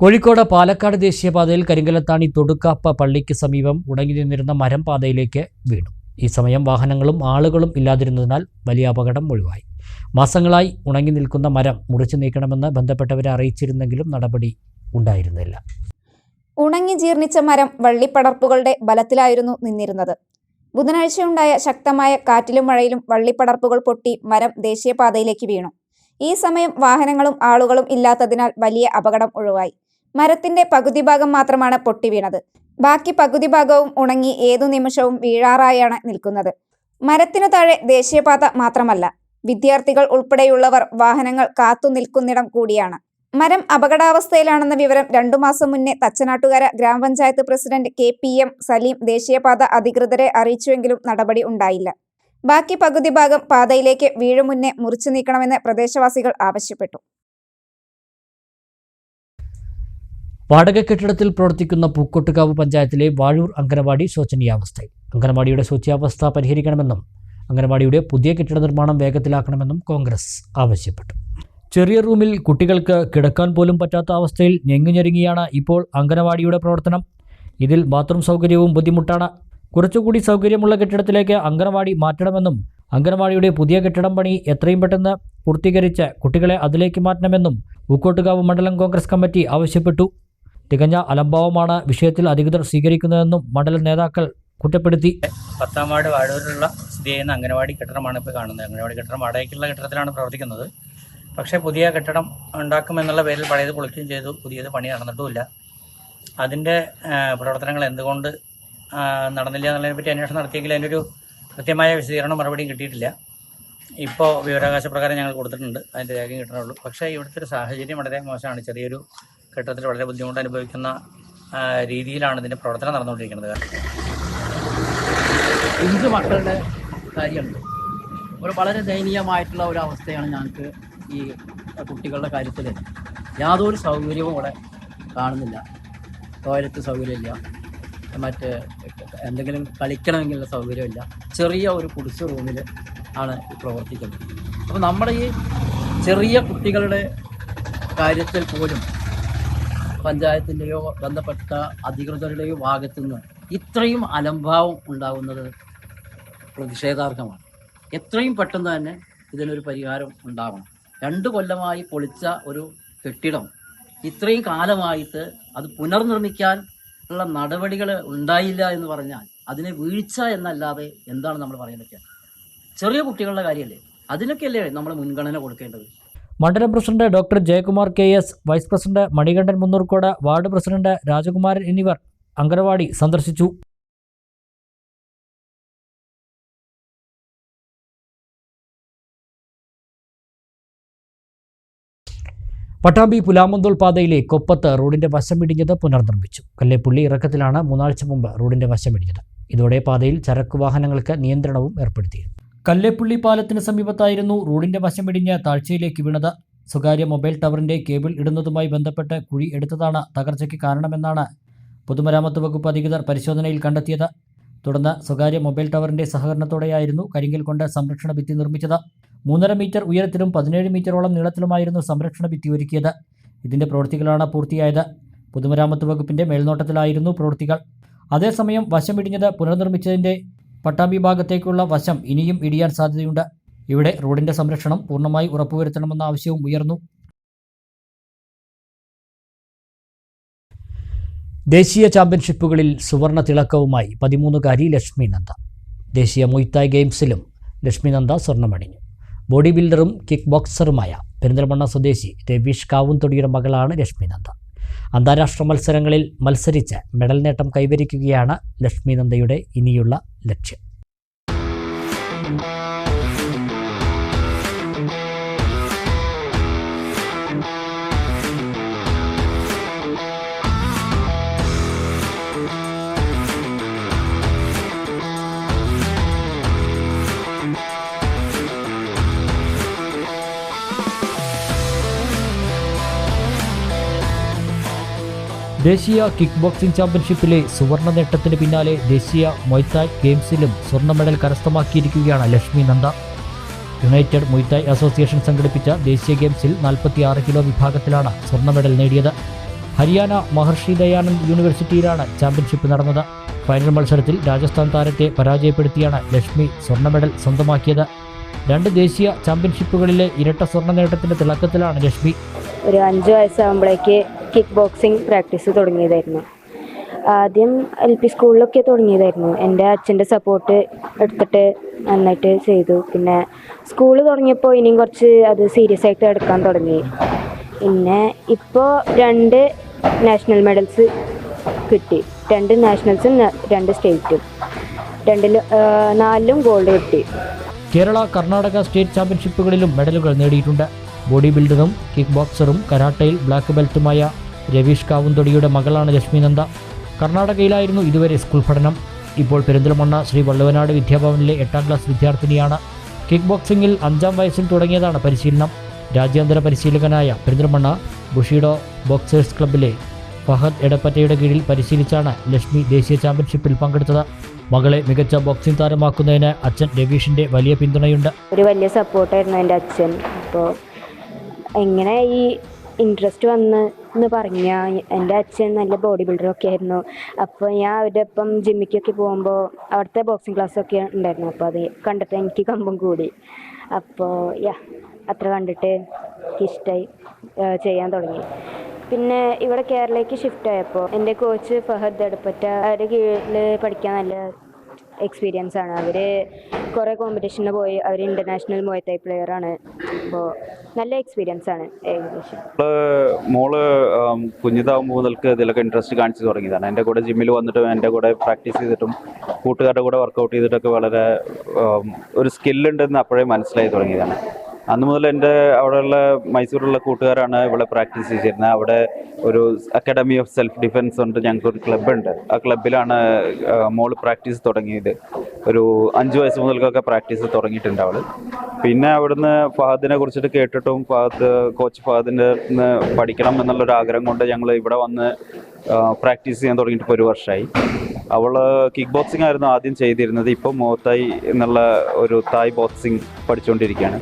കോഴിക്കോട് പാലക്കാട് ദേശീയപാതയിൽ കരിങ്കലത്താണി തൊടുക്കാപ്പ പള്ളിക്ക് സമീപം ഉണങ്ങി നിന്നിരുന്ന മരം പാതയിലേക്ക് വീണു. ഈ സമയം വാഹനങ്ങളും ആളുകളും ഇല്ലാതിരുന്നതിനാൽ വലിയ അപകടം ഒഴിവായി. മാസങ്ങളായി ഉണങ്ങി നിൽക്കുന്ന മരം മുറിച്ചു നീക്കണമെന്ന് ബന്ധപ്പെട്ടവരെ അറിയിച്ചിരുന്നെങ്കിലും നടപടി ഉണ്ടായിരുന്നില്ല. ഉണങ്ങി ജീർണിച്ച മരം വള്ളിപ്പടർപ്പുകളുടെ ബലത്തിലായിരുന്നു നിന്നിരുന്നത്. ബുധനാഴ്ചയുണ്ടായ ശക്തമായ കാറ്റിലും മഴയിലും വള്ളിപ്പടർപ്പുകൾ പൊട്ടി മരം ദേശീയപാതയിലേക്ക് വീണു. ഈ സമയം വാഹനങ്ങളും ആളുകളും ഇല്ലാത്തതിനാൽ വലിയ അപകടം ഒഴിവായി. മരത്തിന്റെ പകുതി ഭാഗം മാത്രമാണ് പൊട്ടി വീണത്. ബാക്കി പകുതി ഭാഗവും ഉണങ്ങി ഏതു നിമിഷവും വീഴാറായാണ് നിൽക്കുന്നത്. മരത്തിനു താഴെ ദേശീയപാത മാത്രമല്ല, വിദ്യാർത്ഥികൾ ഉൾപ്പെടെയുള്ളവർ വാഹനങ്ങൾ കാത്തു നിൽക്കുന്നിടം കൂടിയാണ്. മരം അപകടാവസ്ഥയിലാണെന്ന വിവരം 2 മാസം മുന്നേ തച്ചനാട്ടുകര ഗ്രാമപഞ്ചായത്ത് പ്രസിഡന്റ് KPM സലീം ദേശീയപാത അധികൃതരെ അറിയിച്ചുവെങ്കിലും നടപടി ഉണ്ടായില്ല. ബാക്കി പകുതി ഭാഗം പാതയിലേക്ക് വീഴും മുന്നേ മുറിച്ചു നീക്കണമെന്ന് പ്രദേശവാസികൾ ആവശ്യപ്പെട്ടു. വാടക കെട്ടിടത്തിൽ പ്രവർത്തിക്കുന്ന പൂക്കോട്ടുകാവ് പഞ്ചായത്തിലെ വാഴൂർ അംഗനവാടി ശോചനീയാവസ്ഥയിൽ. അംഗനവാടിയുടെ ശോച്യാവസ്ഥ പരിഹരിക്കണമെന്നും അംഗനവാടിയുടെ പുതിയ കെട്ടിട നിർമ്മാണം വേഗത്തിലാക്കണമെന്നും കോൺഗ്രസ് ആവശ്യപ്പെട്ടു. ചെറിയ റൂമിൽ കുട്ടികൾക്ക് കിടക്കാൻ പോലും പറ്റാത്ത അവസ്ഥയിൽ ഞെങ്ങിഞ്ഞെരുങ്ങിയാണ് ഇപ്പോൾ അംഗനവാടിയുടെ പ്രവർത്തനം. ഇതിൽ ബാത്റൂം സൗകര്യവും ബുദ്ധിമുട്ടാണ്. കുറച്ചുകൂടി സൗകര്യമുള്ള കെട്ടിടത്തിലേക്ക് അംഗനവാടി മാറ്റണമെന്നും അംഗനവാടിയുടെ പുതിയ കെട്ടിടം പണി എത്രയും പെട്ടെന്ന് പൂർത്തീകരിച്ച് കുട്ടികളെ അതിലേക്ക് മാറ്റണമെന്നും പൂക്കോട്ടുകാവ് മണ്ഡലം കോൺഗ്രസ് കമ്മിറ്റി ആവശ്യപ്പെട്ടു. തികഞ്ഞ അലംഭാവമാണ് വിഷയത്തിൽ അധികൃതർ സ്വീകരിക്കുന്നതെന്നും മണ്ഡലം നേതാക്കൾ കുറ്റപ്പെടുത്തി. 10ാം വാർഡ് വാഴൂരിലുള്ള സ്ഥിതി ചെയ്യുന്ന അംഗനവാടി കെട്ടിടമാണ് ഇപ്പോൾ കാണുന്നത്. അംഗനവാടി കെട്ടിടം വാടകയ്ക്കുള്ള കെട്ടിടത്തിലാണ് പ്രവർത്തിക്കുന്നത്. പക്ഷേ പുതിയ കെട്ടിടം ഉണ്ടാക്കുമെന്നുള്ള പേരിൽ പഴയത് പൊളിക്കുകയും ചെയ്തു. പുതിയത് പണി നടന്നിട്ടുമില്ല. അതിൻ്റെ പ്രവർത്തനങ്ങൾ എന്തുകൊണ്ട് നടന്നില്ല എന്നുള്ളതിനെപ്പറ്റി അന്വേഷണം നടത്തിയെങ്കിൽ അതിൻ്റെ ഒരു കൃത്യമായ വിശദീകരണം മറുപടിയും കിട്ടിയിട്ടില്ല. ഇപ്പോൾ വിവരാവകാശ പ്രകാരം ഞങ്ങൾ കൊടുത്തിട്ടുണ്ട്, അതിൻ്റെ രേഖയും കിട്ടണുള്ളൂ. പക്ഷേ ഇവിടുത്തെ ഒരു സാഹചര്യം വളരെ മോശമാണ്. ചെറിയൊരു കെട്ടിടത്തിൽ വളരെ ബുദ്ധിമുട്ട് അനുഭവിക്കുന്ന രീതിയിലാണ് ഇതിൻ്റെ പ്രവർത്തനം നടന്നുകൊണ്ടിരിക്കുന്നത്. 5 മക്കളുടെ കാര്യമുണ്ട്. വളരെ ദയനീയമായിട്ടുള്ള ഒരു അവസ്ഥയാണ് ഞങ്ങൾക്ക് ഈ കുട്ടികളുടെ കാര്യത്തിൽ. യാതൊരു സൗകര്യവും ഇവിടെ കാണുന്നില്ല. ടോയ്ലറ്റ് സൗകര്യമില്ല, മറ്റ് എന്തെങ്കിലും കളിക്കണമെങ്കിലുള്ള സൗകര്യമില്ല. ചെറിയ ഒരു കുടിശ്ശ റൂമിൽ ആണ് പ്രവർത്തിക്കുന്നത്. അപ്പോൾ നമ്മുടെ ഈ ചെറിയ കുട്ടികളുടെ കാര്യത്തിൽ പോലും പഞ്ചായത്തിൻ്റെയോ ബന്ധപ്പെട്ട അധികൃതരുടെയോ ഭാഗത്തു നിന്ന് ഇത്രയും അലംഭാവം ഉണ്ടാകുന്നത് പ്രതിഷേധാർഹമാണ്. എത്രയും പെട്ടെന്ന് തന്നെ ഇതിനൊരു പരിഹാരം ഉണ്ടാവണം. 2 കൊല്ലമായി പൊളിച്ച ഒരു കെട്ടിടം ഇത്രയും കാലമായിട്ട് അത് പുനർനിർമ്മിക്കാൻ ഉള്ള നടപടികൾ ഉണ്ടായില്ല എന്ന് പറഞ്ഞാൽ അതിനെ വീഴ്ച എന്നല്ലാതെ എന്താണ് നമ്മൾ പറയാൻ പറ്റുക? ചെറിയ കുട്ടികളുടെ കാര്യമല്ലേ, അതിനൊക്കെയല്ലേ നമ്മൾ മുൻഗണന കൊടുക്കേണ്ടത്. മണ്ഡലം president doctor Jayakumar KS, vice president Manikandan Munnurkode, ward president Rajakumaran എന്നിവർ അംഗനവാടി സന്ദർശിച്ചു. പട്ടാമ്പി പുലാമന്തോൾ പാതയിലെ കൊപ്പത്ത് റോഡിന്റെ വശമിടിഞ്ഞത് പുനർനിർമ്മിച്ചു. കല്ലേപ്പുള്ളി ഇറക്കത്തിലാണ് 3 ആഴ്ച മുമ്പ് റോഡിന്റെ വശമിടിഞ്ഞത്. ഇതോടെ പാതയിൽ ചരക്ക് വാഹനങ്ങൾക്ക് നിയന്ത്രണവും ഏർപ്പെടുത്തിയിരുന്നു. കല്ലേപ്പുള്ളി പാലത്തിന് സമീപത്തായിരുന്നു റോഡിന്റെ വശമിടിഞ്ഞ് താഴ്ചയിലേക്ക് വീണത്. സ്വകാര്യ മൊബൈൽ ടവറിന്റെ കേബിൾ ഇടുന്നതുമായി ബന്ധപ്പെട്ട് കുഴി എടുത്തതാണ് തകർച്ചയ്ക്ക് കാരണമെന്നാണ് പൊതുമരാമത്ത് വകുപ്പ് അധികൃതർ പരിശോധനയിൽ കണ്ടെത്തിയത്. തുടർന്ന് സ്വകാര്യ മൊബൈൽ ടവറിന്റെ സഹകരണത്തോടെയായിരുന്നു കരിങ്കൽ കൊണ്ട് സംരക്ഷണ ഭിത്തി നിർമ്മിച്ചത്. 3.5 മീറ്റർ ഉയരത്തിലും 17 മീറ്ററോളം നീളത്തിലുമായിരുന്നു സംരക്ഷണ ഭിത്തി ഒരുക്കിയത്. ഇതിന്റെ പ്രവൃത്തികളാണ് പൂർത്തിയായത്. പൊതുമരാമത്ത് വകുപ്പിന്റെ മേൽനോട്ടത്തിലായിരുന്നു പ്രവൃത്തികൾ. അതേസമയം വശമിടിഞ്ഞത് പുനർനിർമ്മിച്ചതിന്റെ പട്ടാമ്പി ഭാഗത്തേക്കുള്ള വശം ഇനിയും ഇടിയാൻ സാധ്യതയുണ്ട്. ഇവിടെ റോഡിന്റെ സംരക്ഷണം പൂർണ്ണമായി ഉറപ്പുവരുത്തണമെന്ന ആവശ്യവും ഉയർന്നു. ദേശീയ ചാമ്പ്യൻഷിപ്പുകളിൽ സുവർണ തിളക്കവുമായി 13-കാരി ലക്ഷ്മി നന്ദ. ദേശീയ മുയ്ത്തായ് ഗെയിംസിലും ലക്ഷ്മി നന്ദ സ്വർണ്ണമണിഞ്ഞു. ബോഡി ബിൽഡറും കിക്ക് ബോക്സറുമായ പെരിന്തൽമണ്ണ സ്വദേശി രവീഷ് കാവുംതൊടിയുടെ മകളാണ് ലക്ഷ്മി നന്ദ. അന്താരാഷ്ട്ര മത്സരങ്ങളിൽ മത്സരിച്ച് മെഡൽ നേട്ടം കൈവരിക്കുകയാണ് ലക്ഷ്മി നന്ദയുടെ ഇനിയുള്ള ലക്ഷ്യം. ദേശീയ കിക്ക് ബോക്സിംഗ് ചാമ്പ്യൻഷിപ്പിലെ സുവർണ നേട്ടത്തിന് പിന്നാലെ ദേശീയ മൊയ്ത്തായ് ഗെയിംസിലും സ്വർണ്ണ മെഡൽ കരസ്ഥമാക്കിയിരിക്കുകയാണ് Lakshmi Nanda. United Muay Thai association സംഘടിപ്പിച്ച ദേശീയ ഗെയിംസിൽ 46 കിലോ വിഭാഗത്തിലാണ് സ്വർണ്ണ മെഡൽ നേടിയത്. ഹരിയാന മഹർഷി ദയാനന്ദ് യൂണിവേഴ്സിറ്റിയിലാണ് ചാമ്പ്യൻഷിപ്പ് നടന്നത്. ഫൈനൽ മത്സരത്തിൽ രാജസ്ഥാൻ താരത്തെ പരാജയപ്പെടുത്തിയാണ് ലക്ഷ്മി സ്വർണ്ണ മെഡൽ സ്വന്തമാക്കിയത്. 2 ദേശീയ ചാമ്പ്യൻഷിപ്പുകളിലെ ഇരട്ട സ്വർണ്ണ നേട്ടത്തിന്റെ തിളക്കത്തിലാണ് ലക്ഷ്മി. ഒരു 5 വയസ്സാകുമ്പോഴേക്ക് കിക്ക് ബോക്സിംഗ് പ്രാക്ടീസ് തുടങ്ങിയതായിരുന്നു. ആദ്യം LP സ്കൂളിലൊക്കെ തുടങ്ങിയതായിരുന്നു. എൻ്റെ അച്ഛൻ്റെ സപ്പോർട്ട് എടുത്തിട്ട് നന്നായിട്ട് ചെയ്തു. പിന്നെ സ്കൂൾ തുടങ്ങിയപ്പോൾ ഇനിയും കുറച്ച് അത് സീരിയസ് ആയിട്ട് എടുക്കാൻ തുടങ്ങി. പിന്നെ ഇപ്പോൾ 2 നാഷണൽ മെഡൽസ് കിട്ടി. 2 നാഷണൽസും 2 സ്റ്റേറ്റും 4ലും ഗോൾഡ് കിട്ടി. കേരള, കർണാടക സ്റ്റേറ്റ് ചാമ്പ്യൻഷിപ്പുകളിലും മെഡലുകൾ നേടിയിട്ടുണ്ട്. ബോഡി ബിൽഡറും കിക്ക് ബോക്സറും കരാട്ടയിൽ ബ്ലാക്ക് ബെൽറ്റുമായ രവീഷ് കാവുംതൊടിയുടെ മകളാണ് ലക്ഷ്മി നന്ദ. കർണാടകയിലായിരുന്നു ഇതുവരെ സ്കൂൾ പഠനം. ഇപ്പോൾ പെരിന്തൽമണ്ണ ശ്രീ വള്ളുവനാട് വിദ്യാഭവനിലെ 8ാം ക്ലാസ് വിദ്യാർത്ഥിനിയാണ്. കിക്ക് ബോക്സിംഗിൽ 5ാം വയസ്സിൽ തുടങ്ങിയതാണ് പരിശീലനം. രാജ്യാന്തര പരിശീലകനായ പെരിന്തൽമണ്ണ ബുഷിഡോ ബോക്സേഴ്സ് ക്ലബ്ബിലെ ഫഹദ് എടപ്പറ്റയുടെ കീഴിൽ പരിശീലിച്ചാണ് ലക്ഷ്മി ദേശീയ ചാമ്പ്യൻഷിപ്പിൽ പങ്കെടുത്തത്. മകളെ മികച്ച ബോക്സിംഗ് താരമാക്കുന്നതിന് അച്ഛൻ രവീഷിന്റെ വലിയ പിന്തുണയുണ്ട്. ഒരു വലിയ സപ്പോർട്ടായിരുന്നു എൻ്റെ അച്ഛൻ. അപ്പോൾ എങ്ങനെ ഈ ഇൻട്രസ്റ്റ് വന്ന് പറഞ്ഞാൽ എൻ്റെ അച്ഛൻ നല്ല ബോഡി ബിൽഡറൊക്കെ ആയിരുന്നു. അപ്പോൾ ഞാൻ അവരുടെ ഒപ്പം ജിമ്മിക്കൊക്കെ പോകുമ്പോൾ അവിടുത്തെ ബോക്സിംഗ് ക്ലാസ്സൊക്കെ ഉണ്ടായിരുന്നു. അപ്പോൾ അത് കണ്ടിട്ട് എനിക്ക് കമ്പം കൂടി. അപ്പോൾ അത്ര കണ്ടിട്ട് എനിക്കിഷ്ടമായി, ചെയ്യാൻ തുടങ്ങി. പിന്നെ ഇവിടെ കേരളയ്ക്ക് ഷിഫ്റ്റ് ആയപ്പോൾ എൻ്റെ കോച്ച് ഫഹദ് എടപ്പറ്റ അവരുടെ കീഴിൽ പഠിക്കാൻ നല്ല എക്സ്പീരിയൻസ് ആണ്. അവർ കുറേ കോമ്പറ്റീഷന് പോയി. അവർ ഇൻ്റർനാഷണൽ മുയ് തായ് പ്ലെയറാണ്. അപ്പോൾ നല്ല എക്സ്പീരിയൻസ് ആണ്. ഏകദേശം മോള് കുഞ്ഞിതാവുമ്പോൾ മുതൽക്ക് ഇതിലൊക്കെ ഇൻട്രസ്റ്റ് കാണിച്ചു തുടങ്ങിയതാണ്. എൻ്റെ കൂടെ ജിമ്മിൽ വന്നിട്ടും എൻ്റെ കൂടെ പ്രാക്ടീസ് ചെയ്തിട്ടും കൂട്ടുകാരുടെ കൂടെ വർക്കൗട്ട് ചെയ്തിട്ടൊക്കെ വളരെ ഒരു സ്കില്ലുണ്ടെന്ന് അപ്പോഴേ മനസ്സിലായി തുടങ്ങിയതാണ്. അന്ന് മുതൽ എൻ്റെ അവിടെയുള്ള മൈസൂരുള്ള കൂട്ടുകാരാണ് ഇവിടെ പ്രാക്ടീസ് ചെയ്തിരുന്നത്. അവിടെ ഒരു അക്കാഡമി ഓഫ് സെൽഫ് ഡിഫെൻസ് ഉണ്ട്, ഞങ്ങൾക്കൊരു ക്ലബ്ബുണ്ട്. ആ ക്ലബ്ബിലാണ് മോള് പ്രാക്ടീസ് തുടങ്ങിയത്. ഒരു 5 വയസ്സ് മുതൽക്കൊക്കെ പ്രാക്ടീസ് തുടങ്ങിയിട്ടുണ്ട് അവൾ. പിന്നെ അവിടുന്ന് ഫഹദിനെ കുറിച്ചിട്ട് കേട്ടിട്ടും കോച്ച് ഫഹദിൻ്റെ പഠിക്കണം എന്നുള്ളൊരു ആഗ്രഹം കൊണ്ട് ഞങ്ങൾ ഇവിടെ വന്ന് പ്രാക്ടീസ് ചെയ്യാൻ തുടങ്ങിയിട്ട് ഇപ്പോൾ 1 വർഷമായി. അവൾ കിക്ക് ബോക്സിംഗ് ആയിരുന്നു ആദ്യം ചെയ്തിരുന്നത്. ഇപ്പോൾ മുയ് തായ് എന്നുള്ള ഒരു തായ് ബോക്സിംഗ് പഠിച്ചുകൊണ്ടിരിക്കുകയാണ്.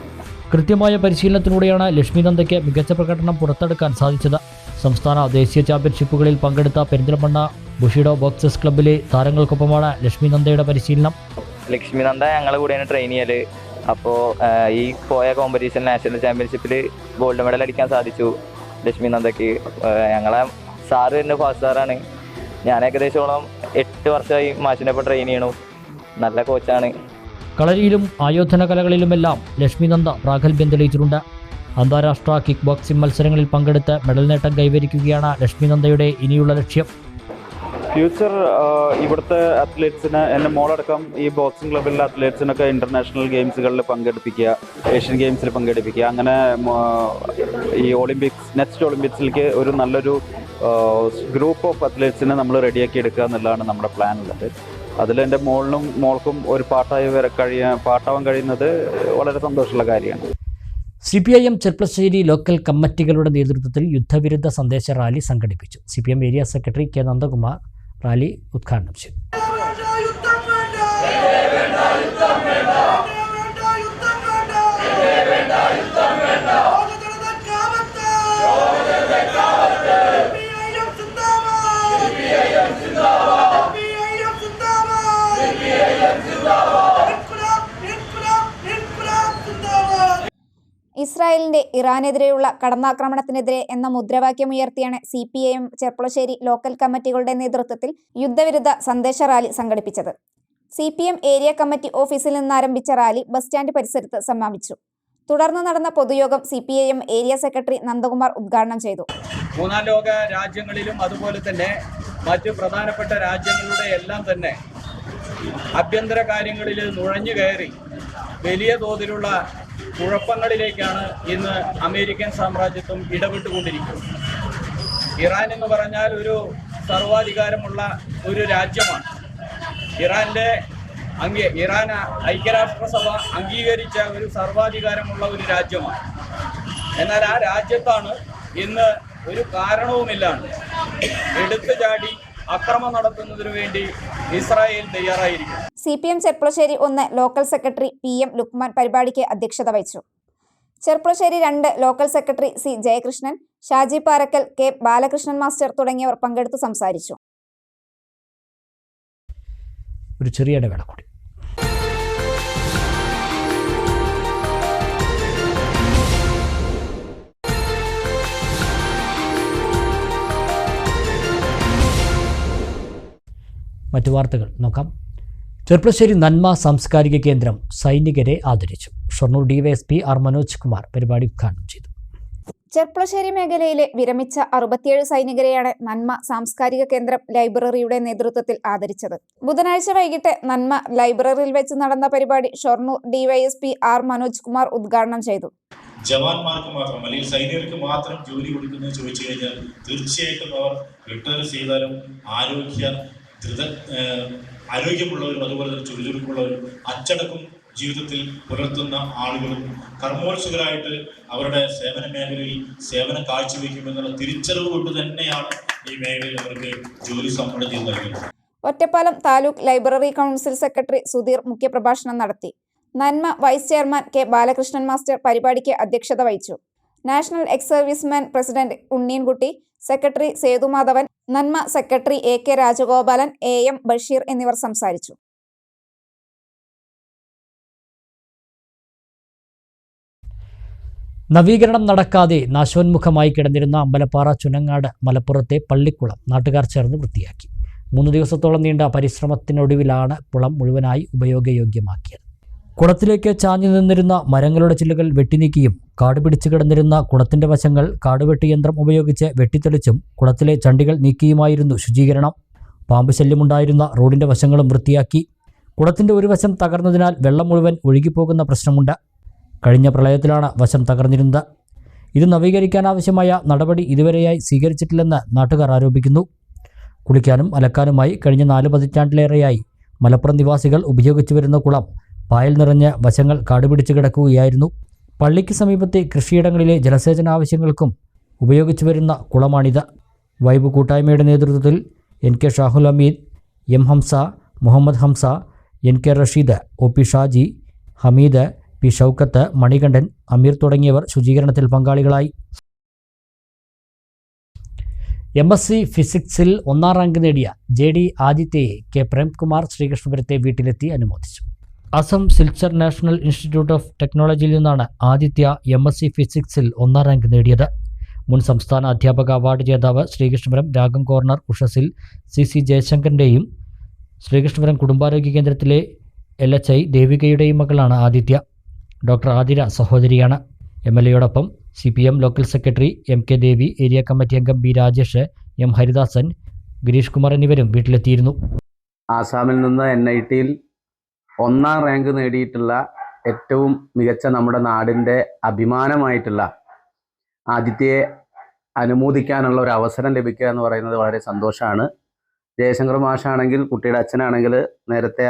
കൃത്യമായ പരിശീലനത്തിലൂടെയാണ് ലക്ഷ്മി നന്ദയ്ക്ക് മികച്ച പ്രകടനം പുറത്തെടുക്കാൻ സാധിച്ചത്. സംസ്ഥാന ദേശീയ ചാമ്പ്യൻഷിപ്പുകളിൽ പങ്കെടുത്ത പെരിന്തൽമണ്ണ ബുഷിഡോ ബോക്സേഴ്സ് ക്ലബ്ബിലെ താരങ്ങൾക്കൊപ്പമാണ് ലക്ഷ്മി നന്ദയുടെ പരിശീലനം. ലക്ഷ്മി നന്ദ ഞങ്ങളുടെ കൂടെയാണ് ട്രെയിൻ ചെയ്യൽ. അപ്പോൾ ഈ പോയ കോമ്പറ്റീഷൻ നാഷണൽ ചാമ്പ്യൻഷിപ്പിൽ ഗോൾഡ് മെഡൽ അടിക്കാൻ സാധിച്ചു ലക്ഷ്മി നന്ദയ്ക്ക്. ഞങ്ങളെ സാറ് തന്നെ ഫാസ്റ്റ് സാറാണ്. ഞാൻ ഏകദേശം 8 വർഷമായി മാഷിനെ ഇപ്പോൾ ട്രെയിൻ ചെയ്യണു. നല്ല കോച്ചാണ്. കളരിയിലും ആയോധന കലകളിലുമെല്ലാം ലക്ഷ്മി നന്ദ പ്രാഗൽഭ്യം തെളിയിച്ചിട്ടുണ്ട്. അന്താരാഷ്ട്ര കിക്ക് ബോക്സിംഗ് മത്സരങ്ങളിൽ പങ്കെടുത്ത് മെഡൽ നേട്ടം കൈവരിക്കുകയാണ് ലക്ഷ്മി നന്ദയുടെ ഇനിയുള്ള ലക്ഷ്യം. ഫ്യൂച്ചർ ഇവിടുത്തെ അത്ലറ്റ്സിന്, എൻ്റെ മോളടക്കം ഈ ബോക്സിംഗ് ക്ലബിലെ അത്ലറ്റ്സിനൊക്കെ ഇൻ്റർനാഷണൽ ഗെയിംസുകളിൽ പങ്കെടുപ്പിക്കുക, ഏഷ്യൻ ഗെയിംസിൽ പങ്കെടുപ്പിക്കുക. അങ്ങനെ ഈ നെക്സ്റ്റ് ഒളിമ്പിക്സിലേക്ക് ഒരു നല്ലൊരു ഗ്രൂപ്പ് ഓഫ് അത്ലറ്റ്സിനെ നമ്മൾ റെഡിയാക്കി എടുക്കുക എന്നുള്ളതാണ് നമ്മുടെ പ്ലാൻ ഉള്ളത്. അതിൽ എൻ്റെ മോൾക്കും ഒരു പാട്ടാവാൻ കഴിയുന്നത് വളരെ സന്തോഷമുള്ള കാര്യമാണ്. CPIM ചെർപ്പളശ്ശേരി ലോക്കൽ കമ്മിറ്റികളുടെ നേതൃത്വത്തിൽ യുദ്ധവിരുദ്ധ സന്ദേശ റാലി സംഘടിപ്പിച്ചു. CPM area secretary K. Nandakumar rally ഉദ്ഘാടനം ചെയ്തു. ഇസ്രായേലിന്റെ ഇറാനെതിരെയുള്ള കടന്നാക്രമണത്തിനെതിരെ എന്ന മുദ്രാവാക്യമുയർത്തിയാണ് CPIM ചെർപ്പളശ്ശേരി ലോക്കൽ കമ്മിറ്റികളുടെ നേതൃത്വത്തിൽ യുദ്ധവിരുദ്ധ സന്ദേശ റാലി സംഘടിപ്പിച്ചത്. CPM ഏരിയ കമ്മിറ്റി ഓഫീസിൽ നിന്നാരംഭിച്ച റാലി ബസ് സ്റ്റാൻഡ് പരിസരത്ത് സമാപിച്ചു. തുടർന്ന് നടന്ന പൊതുയോഗം CPIM ഏരിയ സെക്രട്ടറി നന്ദകുമാർ ഉദ്ഘാടനം ചെയ്തു. മൂന്നാം ലോക രാജ്യങ്ങളിലും അതുപോലെ തന്നെ മറ്റ് പ്രധാനപ്പെട്ട രാജ്യങ്ങളുടെ എല്ലാം തന്നെ ആഭ്യന്തര കാര്യങ്ങളിൽ നുഴഞ്ഞു കയറി വലിയ തോതിലുള്ള കുഴപ്പങ്ങളിലേക്കാണ് ഇന്ന് അമേരിക്കൻ സാമ്രാജ്യത്വം ഇടപെട്ടുകൊണ്ടിരിക്കുന്നത്. ഇറാൻ എന്ന് പറഞ്ഞാൽ ഒരു സർവാധികാരമുള്ള ഒരു രാജ്യമാണ്. ഇറാൻ ഐക്യരാഷ്ട്രസഭ അംഗീകരിച്ച ഒരു സർവാധികാരമുള്ള ഒരു രാജ്യമാണ്. എന്നാൽ ആ രാജ്യത്താണ് ഇന്ന് ഒരു കാരണവുമില്ലാണ്ട് എടുത്തു ചാടി അക്രമം നടത്തുന്നതിനു വേണ്ടി ഇസ്രായേൽ തയ്യാറായിരിക്കും. CPM Cherpulassery 1 local secretary PM Lukman പരിപാടിക്ക് അധ്യക്ഷത വഹിച്ചു. Cherpulassery 2 local secretary C. Jayakrishnan, Shaji Parakkal, K. Balakrishnan master തുടങ്ങിയവർ പങ്കെടുത്തു സംസാരിച്ചു. ഒരു ചെറിയ ഇടവേള കൂടി. മറ്റു വാർത്തകൾ നോക്കാം. ചെർപ്പളശ്ശേരി നന്മ സാംസ്കാരിക കേന്ദ്രം സൈനികരെ ആദരിച്ചു. Shoranur DYSP R. മനോജ് കുമാർ പരിപാടി ഉദ്ഘാടനം ചെയ്തു. ചെർപ്പളശ്ശേരി മേഖലയിലെ വിരമിച്ച 67 സൈനികരെയാണ് നന്മ സാംസ്കാരിക കേന്ദ്രം ലൈബ്രറിയുടെ നേതൃത്വത്തിൽ ആദരിച്ചത്. ബുധനാഴ്ച വൈകിട്ട് നന്മ ലൈബ്രറിയിൽ വെച്ച് നടന്ന പരിപാടി ഷൊർണൂർ DYSP R. മനോജ് കുമാർ ഉദ്ഘാടനം ചെയ്തു. ജവാന്മാർക്ക് മാത്രം അല്ലെങ്കിൽ സൈനികർക്ക് മാത്രം ജോലി കൊടുക്കുന്നത് ചോദിച്ചു കഴിഞ്ഞാൽ തീർച്ചയായിട്ടും അവർ റിട്ടയർ ചെയ്താലും ആരോഗ്യമുള്ളവരും അതുപോലെ തന്നെ ചുറുചുറുക്കുള്ളവരും അച്ചടക്കം ജീവിതത്തിൽ പുലർത്തുന്ന ആളുകളും കർമ്മോത്സുകരായിട്ട് അവരുടെ സേവന മേഖലയിൽ സേവനം കാഴ്ചവെക്കുമെന്നുള്ള തിരിച്ചറിവ് കൊണ്ട് തന്നെയാണ് ഈ മേഖലയിൽ അവർക്ക് ജോലി സംവരണം ചെയ്ത് നൽകുന്നത്. Ottapalam taluk library council secretary Sudheer മുഖ്യപ്രഭാഷണം നടത്തി. Nanma vice chairman K Balakrishnan master പരിപാടിക്ക് അധ്യക്ഷത വഹിച്ചു. National ex serviceman president Unniyankutty, secretary Sethumadhavan, Nanma secretary AK Rajagopalan, AM Basheer എന്നിവർ സംസാരിച്ചു. നവീകരണം നടക്കാതെ നാശോന്മുഖമായി കിടന്നിരുന്ന അമ്പലപ്പാറ ചുനങ്ങാട് മലപ്പുറത്തെ പള്ളിക്കുളം നാട്ടുകാർ ചേർന്ന് വൃത്തിയാക്കി. 3 ദിവസത്തോളം നീണ്ട പരിശ്രമത്തിനൊടുവിലാണ് കുളം മുഴുവനായി ഉപയോഗയോഗ്യമാക്കിയത്. കുളത്തിലേക്ക് ചാഞ്ഞു നിന്നിരുന്ന മരങ്ങളുടെ ചില്ലുകൾ വെട്ടിനീക്കിയും കാട് പിടിച്ചു കിടന്നിരുന്ന കുളത്തിന്റെ വശങ്ങൾ കാടുവെട്ടി യന്ത്രം ഉപയോഗിച്ച് വെട്ടിത്തെളിച്ചും കുളത്തിലെ ചണ്ടികൾ നീക്കിയുമായിരുന്നു ശുചീകരണം. പാമ്പ് ശല്യമുണ്ടായിരുന്ന റോഡിന്റെ വശങ്ങളും വൃത്തിയാക്കി. കുളത്തിന്റെ ഒരു വശം തകർന്നതിനാൽ വെള്ളം മുഴുവൻ ഒഴുകിപ്പോകുന്ന പ്രശ്നമുണ്ട്. കഴിഞ്ഞ പ്രളയത്തിലാണ് വശം തകർന്നിരുന്നത്. ഇത് നവീകരിക്കാനാവശ്യമായ നടപടി ഇതുവരെയായി സ്വീകരിച്ചിട്ടില്ലെന്ന് നാട്ടുകാർ ആരോപിക്കുന്നു. കുളിക്കാനും അലക്കാനുമായി കഴിഞ്ഞ 4 പതിറ്റാണ്ടിലേറെയായി മലപ്പുറം നിവാസികൾ ഉപയോഗിച്ചു വരുന്ന കുളം പായൽ നിറഞ്ഞ് വശങ്ങൾ കാടുപിടിച്ച് കിടക്കുകയായിരുന്നു. പള്ളിക്ക് സമീപത്തെ കൃഷിയിടങ്ങളിലെ ജലസേചന ആവശ്യങ്ങൾക്കും ഉപയോഗിച്ചു വരുന്ന കുളമാണിത്. വൈബ് കൂട്ടായ്മയുടെ നേതൃത്വത്തിൽ NK Shahul Hameed, M Hamza, Muhammad Hamza, NK Rasheed, OP Shaji, Hameed, P Shoukath, Manikandan, അമീർ തുടങ്ങിയവർ ശുചീകരണത്തിൽ പങ്കാളികളായി. MSc ഫിസിക്സിൽ 1ാം റാങ്ക് നേടിയ JD ആദിത്യയെ K പ്രേംകുമാർ ശ്രീകൃഷ്ണപുരത്തെ വീട്ടിലെത്തി അനുമോദിച്ചു. Assam Silchar national institute of ടെക്നോളജിയിൽ നിന്നാണ് ആദിത്യ MSc ഫിസിക്സിൽ 1ാം റാങ്ക് നേടിയത്. മുൻ സംസ്ഥാന അധ്യാപക അവാർഡ് ജേതാവ് ശ്രീകൃഷ്ണപുരം രാഗം കോർണർ ഉഷസിൽ CC ജയശങ്കറിൻ്റെയും ശ്രീകൃഷ്ണപുരം കുടുംബാരോഗ്യ കേന്ദ്രത്തിലെ LHI ദേവികയുടെയും മകളാണ് ആദിത്യ. ഡോക്ടർ ആതിര സഹോദരിയാണ്. MLAയോടൊപ്പം CPM local secretary MK Devi, area committee അംഗം B രാജേഷ്, M ഹരിദാസൻ, ഗിരീഷ് കുമാർ എന്നിവരും വീട്ടിലെത്തിയിരുന്നു. ആസാമിൽ നിന്ന് NITയിൽ 1ാം റാങ്ക് നേടിയിട്ടുള്ള ഏറ്റവും മികച്ച നമ്മുടെ നാടിൻ്റെ അഭിമാനമായിട്ടുള്ള ആദിത്യയെ അനുമോദിക്കാനുള്ള ഒരു അവസരം ലഭിക്കുക എന്ന് പറയുന്നത് വളരെ സന്തോഷമാണ്. ജയശങ്കർ മാഷാണെങ്കിൽ, കുട്ടിയുടെ അച്ഛനാണെങ്കിൽ നേരത്തെ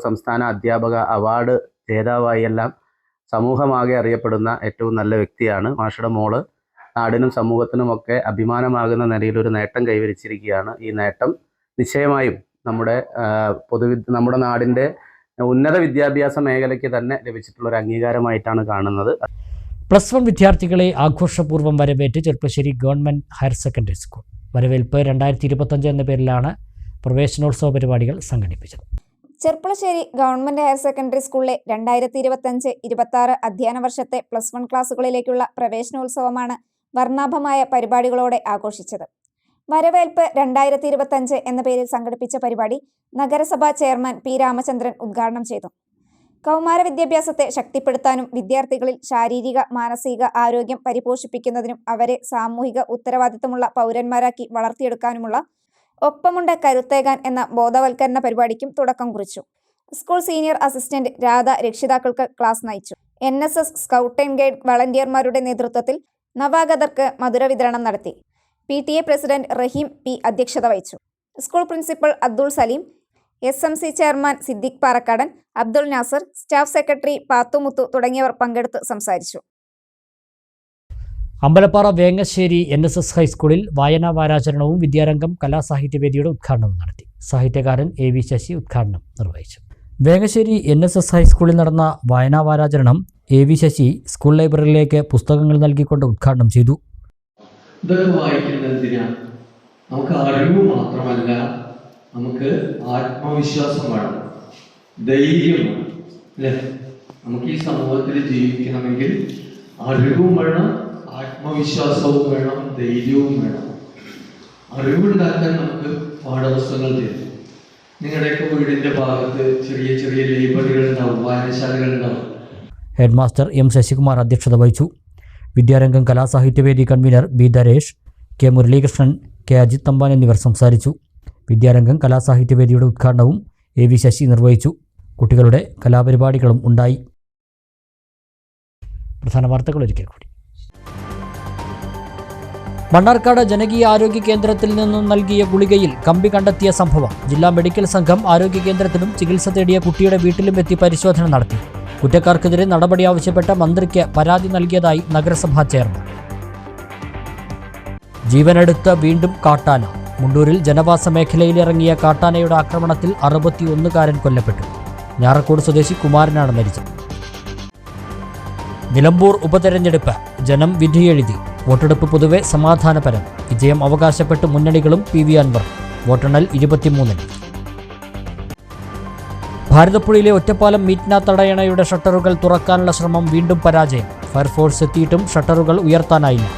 സംസ്ഥാന അധ്യാപക അവാർഡ് ജേതാവായി എല്ലാം സമൂഹമാകെ അറിയപ്പെടുന്ന ഏറ്റവും നല്ല വ്യക്തിയാണ്. മാഷയുടെ മോള് നാടിനും സമൂഹത്തിനുമൊക്കെ അഭിമാനമാകുന്ന നിലയിലൊരു നേട്ടം കൈവരിച്ചിരിക്കുകയാണ്. ഈ നേട്ടം നിശ്ചയമായും നമ്മുടെ നാടിൻ്റെ ഉന്നത വിദ്യാഭ്യാസ മേഖലയ്ക്ക് തന്നെ ലഭിച്ചിട്ടുള്ള ഒരു അംഗീകാരമായിട്ടാണ് കാണുന്നത്. +1 വിദ്യാർത്ഥികളെ ആഘോഷപൂർവ്വം വരവേറ്റ് Cherpulassery government higher secondary school. വരവേൽപ്പ് 2025 എന്ന പേരിലാണ് പ്രവേശനോത്സവ പരിപാടികൾ സംഘടിപ്പിച്ചത്. ചെർപ്പളശ്ശേരി ഗവൺമെന്റ് ഹയർ സെക്കൻഡറി സ്കൂളിലെ 2025-26 അധ്യയന വർഷത്തെ +1 ക്ലാസുകളിലേക്കുള്ള പ്രവേശനോത്സവമാണ് വർണ്ണാഭമായ പരിപാടികളോടെ ആഘോഷിച്ചത്. വരവേൽപ്പ് 2025 എന്ന പേരിൽ സംഘടിപ്പിച്ച പരിപാടി നഗരസഭാ ചെയർമാൻ P രാമചന്ദ്രൻ ഉദ്ഘാടനം ചെയ്തു. കൗമാര വിദ്യാഭ്യാസത്തെ ശക്തിപ്പെടുത്താനും വിദ്യാർത്ഥികളിൽ ശാരീരിക മാനസിക ആരോഗ്യം പരിപോഷിപ്പിക്കുന്നതിനും അവരെ സാമൂഹിക ഉത്തരവാദിത്തമുള്ള പൗരന്മാരാക്കി വളർത്തിയെടുക്കാനുമുള്ള ഒപ്പമുണ്ട് കരുത്തേകാൻ എന്ന ബോധവൽക്കരണ പരിപാടിക്കും തുടക്കം കുറിച്ചു. സ്കൂൾ സീനിയർ അസിസ്റ്റന്റ് രാധ രക്ഷിതാക്കൾക്ക് ക്ലാസ് നയിച്ചു. NSS സ്കൗട്ട് ആൻഡ് ഗൈഡ് വളണ്ടിയർമാരുടെ നേതൃത്വത്തിൽ നവാഗതർക്ക് മധുര വിതരണം നടത്തി. PTA പ്രസിഡന്റ് റഹീം P അധ്യക്ഷത വഹിച്ചു. School principal Abdul Salim, SMC chairman Siddique Parakkadan, Abdul Nasar, staff secretary Pathumuthu തുടങ്ങിയവർ പങ്കെടുത്ത് സംസാരിച്ചു. അമ്പലപ്പാറ വേങ്ങശ്ശേരി NSS ഹൈസ്കൂളിൽ വായനാ വാരാചരണവും വിദ്യാരംഗം കലാസാഹിത്യവേദിയുടെ ഉദ്ഘാടനവും നടത്തി. സാഹിത്യകാരൻ AV ശശി ഉദ്ഘാടനം നിർവഹിച്ചു. വേങ്ങശ്ശേരി NSS ഹൈസ്കൂളിൽ നടന്ന വായനാ വാരാചരണം AV ശശി സ്കൂൾ ലൈബ്രറിയിലേക്ക് പുസ്തകങ്ങൾ നൽകിക്കൊണ്ട് ഉദ്ഘാടനം ചെയ്തു. ഇതൊക്കെ വായിക്കുന്നതിനാണ് നമുക്ക് അറിവ് മാത്രമല്ല, നമുക്ക് ആത്മവിശ്വാസം വേണം, ധൈര്യം വേണം, അല്ലേ? നമുക്ക് ഈ സമൂഹത്തിൽ ജീവിക്കണമെങ്കിൽ അറിവും വേണം, ആത്മവിശ്വാസവും വേണം, ധൈര്യവും വേണം. അറിവുണ്ടാക്കാൻ നമുക്ക് പാഠപുസ്തകങ്ങൾ തരും. നിങ്ങളുടെയൊക്കെ വീടിൻ്റെ ഭാഗത്ത് ചെറിയ ചെറിയ ലൈബ്രറികൾ ഉണ്ടാവും, വായനശാലകൾ ഉണ്ടാവും. ഹെഡ് മാസ്റ്റർ M ശശികുമാർ അധ്യക്ഷത വഹിച്ചു. Vidyarangam Kalasahithyavedi convener B Dharesh, K Muralikrishnan, K Ajith Thampan എന്നിവർ സംസാരിച്ചു. വിദ്യാരംഗം കലാസാഹിത്യവേദിയുടെ ഉദ്ഘാടനവും AV ശശി നിർവഹിച്ചു. കുട്ടികളുടെ കലാപരിപാടികളും ഉണ്ടായി. പ്രധാന വാർത്തകൾ ഒരിക്കൽ കൂടി. മണ്ണാർക്കാട് ജനകീയ ആരോഗ്യ കേന്ദ്രത്തിൽ നിന്നും നൽകിയ ഗുളികയിൽ കമ്പി കണ്ടെത്തിയ സംഭവം. ജില്ലാ മെഡിക്കൽ സംഘം ആരോഗ്യ കേന്ദ്രത്തിലും ചികിത്സ തേടിയ കുട്ടിയുടെ വീട്ടിലും എത്തി പരിശോധന നടത്തി. കുറ്റക്കാർക്കെതിരെ നടപടി ആവശ്യപ്പെട്ട മന്ത്രിക്ക് പരാതി നൽകിയതായി നഗരസഭാ ചെയർമാൻ. ജീവനെടുത്ത് വീണ്ടും കാട്ടാന. മുണ്ടൂരിൽ ജനവാസ മേഖലയിലിറങ്ങിയ കാട്ടാനയുടെ ആക്രമണത്തിൽ 61കാരൻ കൊല്ലപ്പെട്ടു. ഞാറക്കോട് സ്വദേശി കുമാരനാണ് മരിച്ചത്. നിലമ്പൂർ ഉപതെരഞ്ഞെടുപ്പ് ജനം വിധിയെഴുതി. വോട്ടെടുപ്പ് പൊതുവെ സമാധാനപരം. വിജയം അവകാശപ്പെട്ട് മുന്നണികളും PV അൻവർ. വോട്ടെണ്ണൽ 23-ന്. ഭാരതപ്പുഴയിലെ ഒറ്റപ്പാലം മീറ്റ്ന തടയണയുടെ ഷട്ടറുകൾ തുറക്കാനുള്ള ശ്രമം വീണ്ടും പരാജയം. ഫയർഫോഴ്സ് എത്തിയിട്ടും ഷട്ടറുകൾ ഉയർത്താനായില്ല.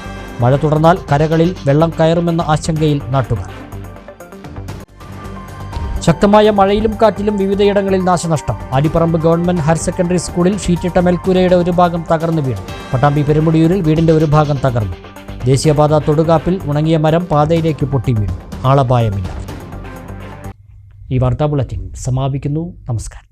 മഴ തുടർന്നാൽ കരകളിൽ വെള്ളം കയറുമെന്ന ആശങ്കയിൽ നാട്ടുകാർ. ശക്തമായ മഴയിലും കാറ്റിലും വിവിധയിടങ്ങളിൽ നാശനഷ്ടം. ആലിപ്പറമ്പ് ഗവൺമെന്റ് ഹയർ സെക്കൻഡറി സ്കൂളിൽ ഷീറ്റിട്ട മേൽക്കൂരയുടെ ഒരു ഭാഗം തകർന്നു വീണു. പട്ടാമ്പി പെരുമുടിയൂരിൽ വീടിന്റെ ഒരു ഭാഗം തകർന്നു. ദേശീയപാത തൊടുകാപ്പിൽ ഉണങ്ങിയ മരം പാതയിലേക്ക് പൊട്ടി വീണു. ആളപായമില്ല. ഈ വാർത്താ ബുള്ളറ്റിൻ സമാപിക്കുന്നു. നമസ്കാരം.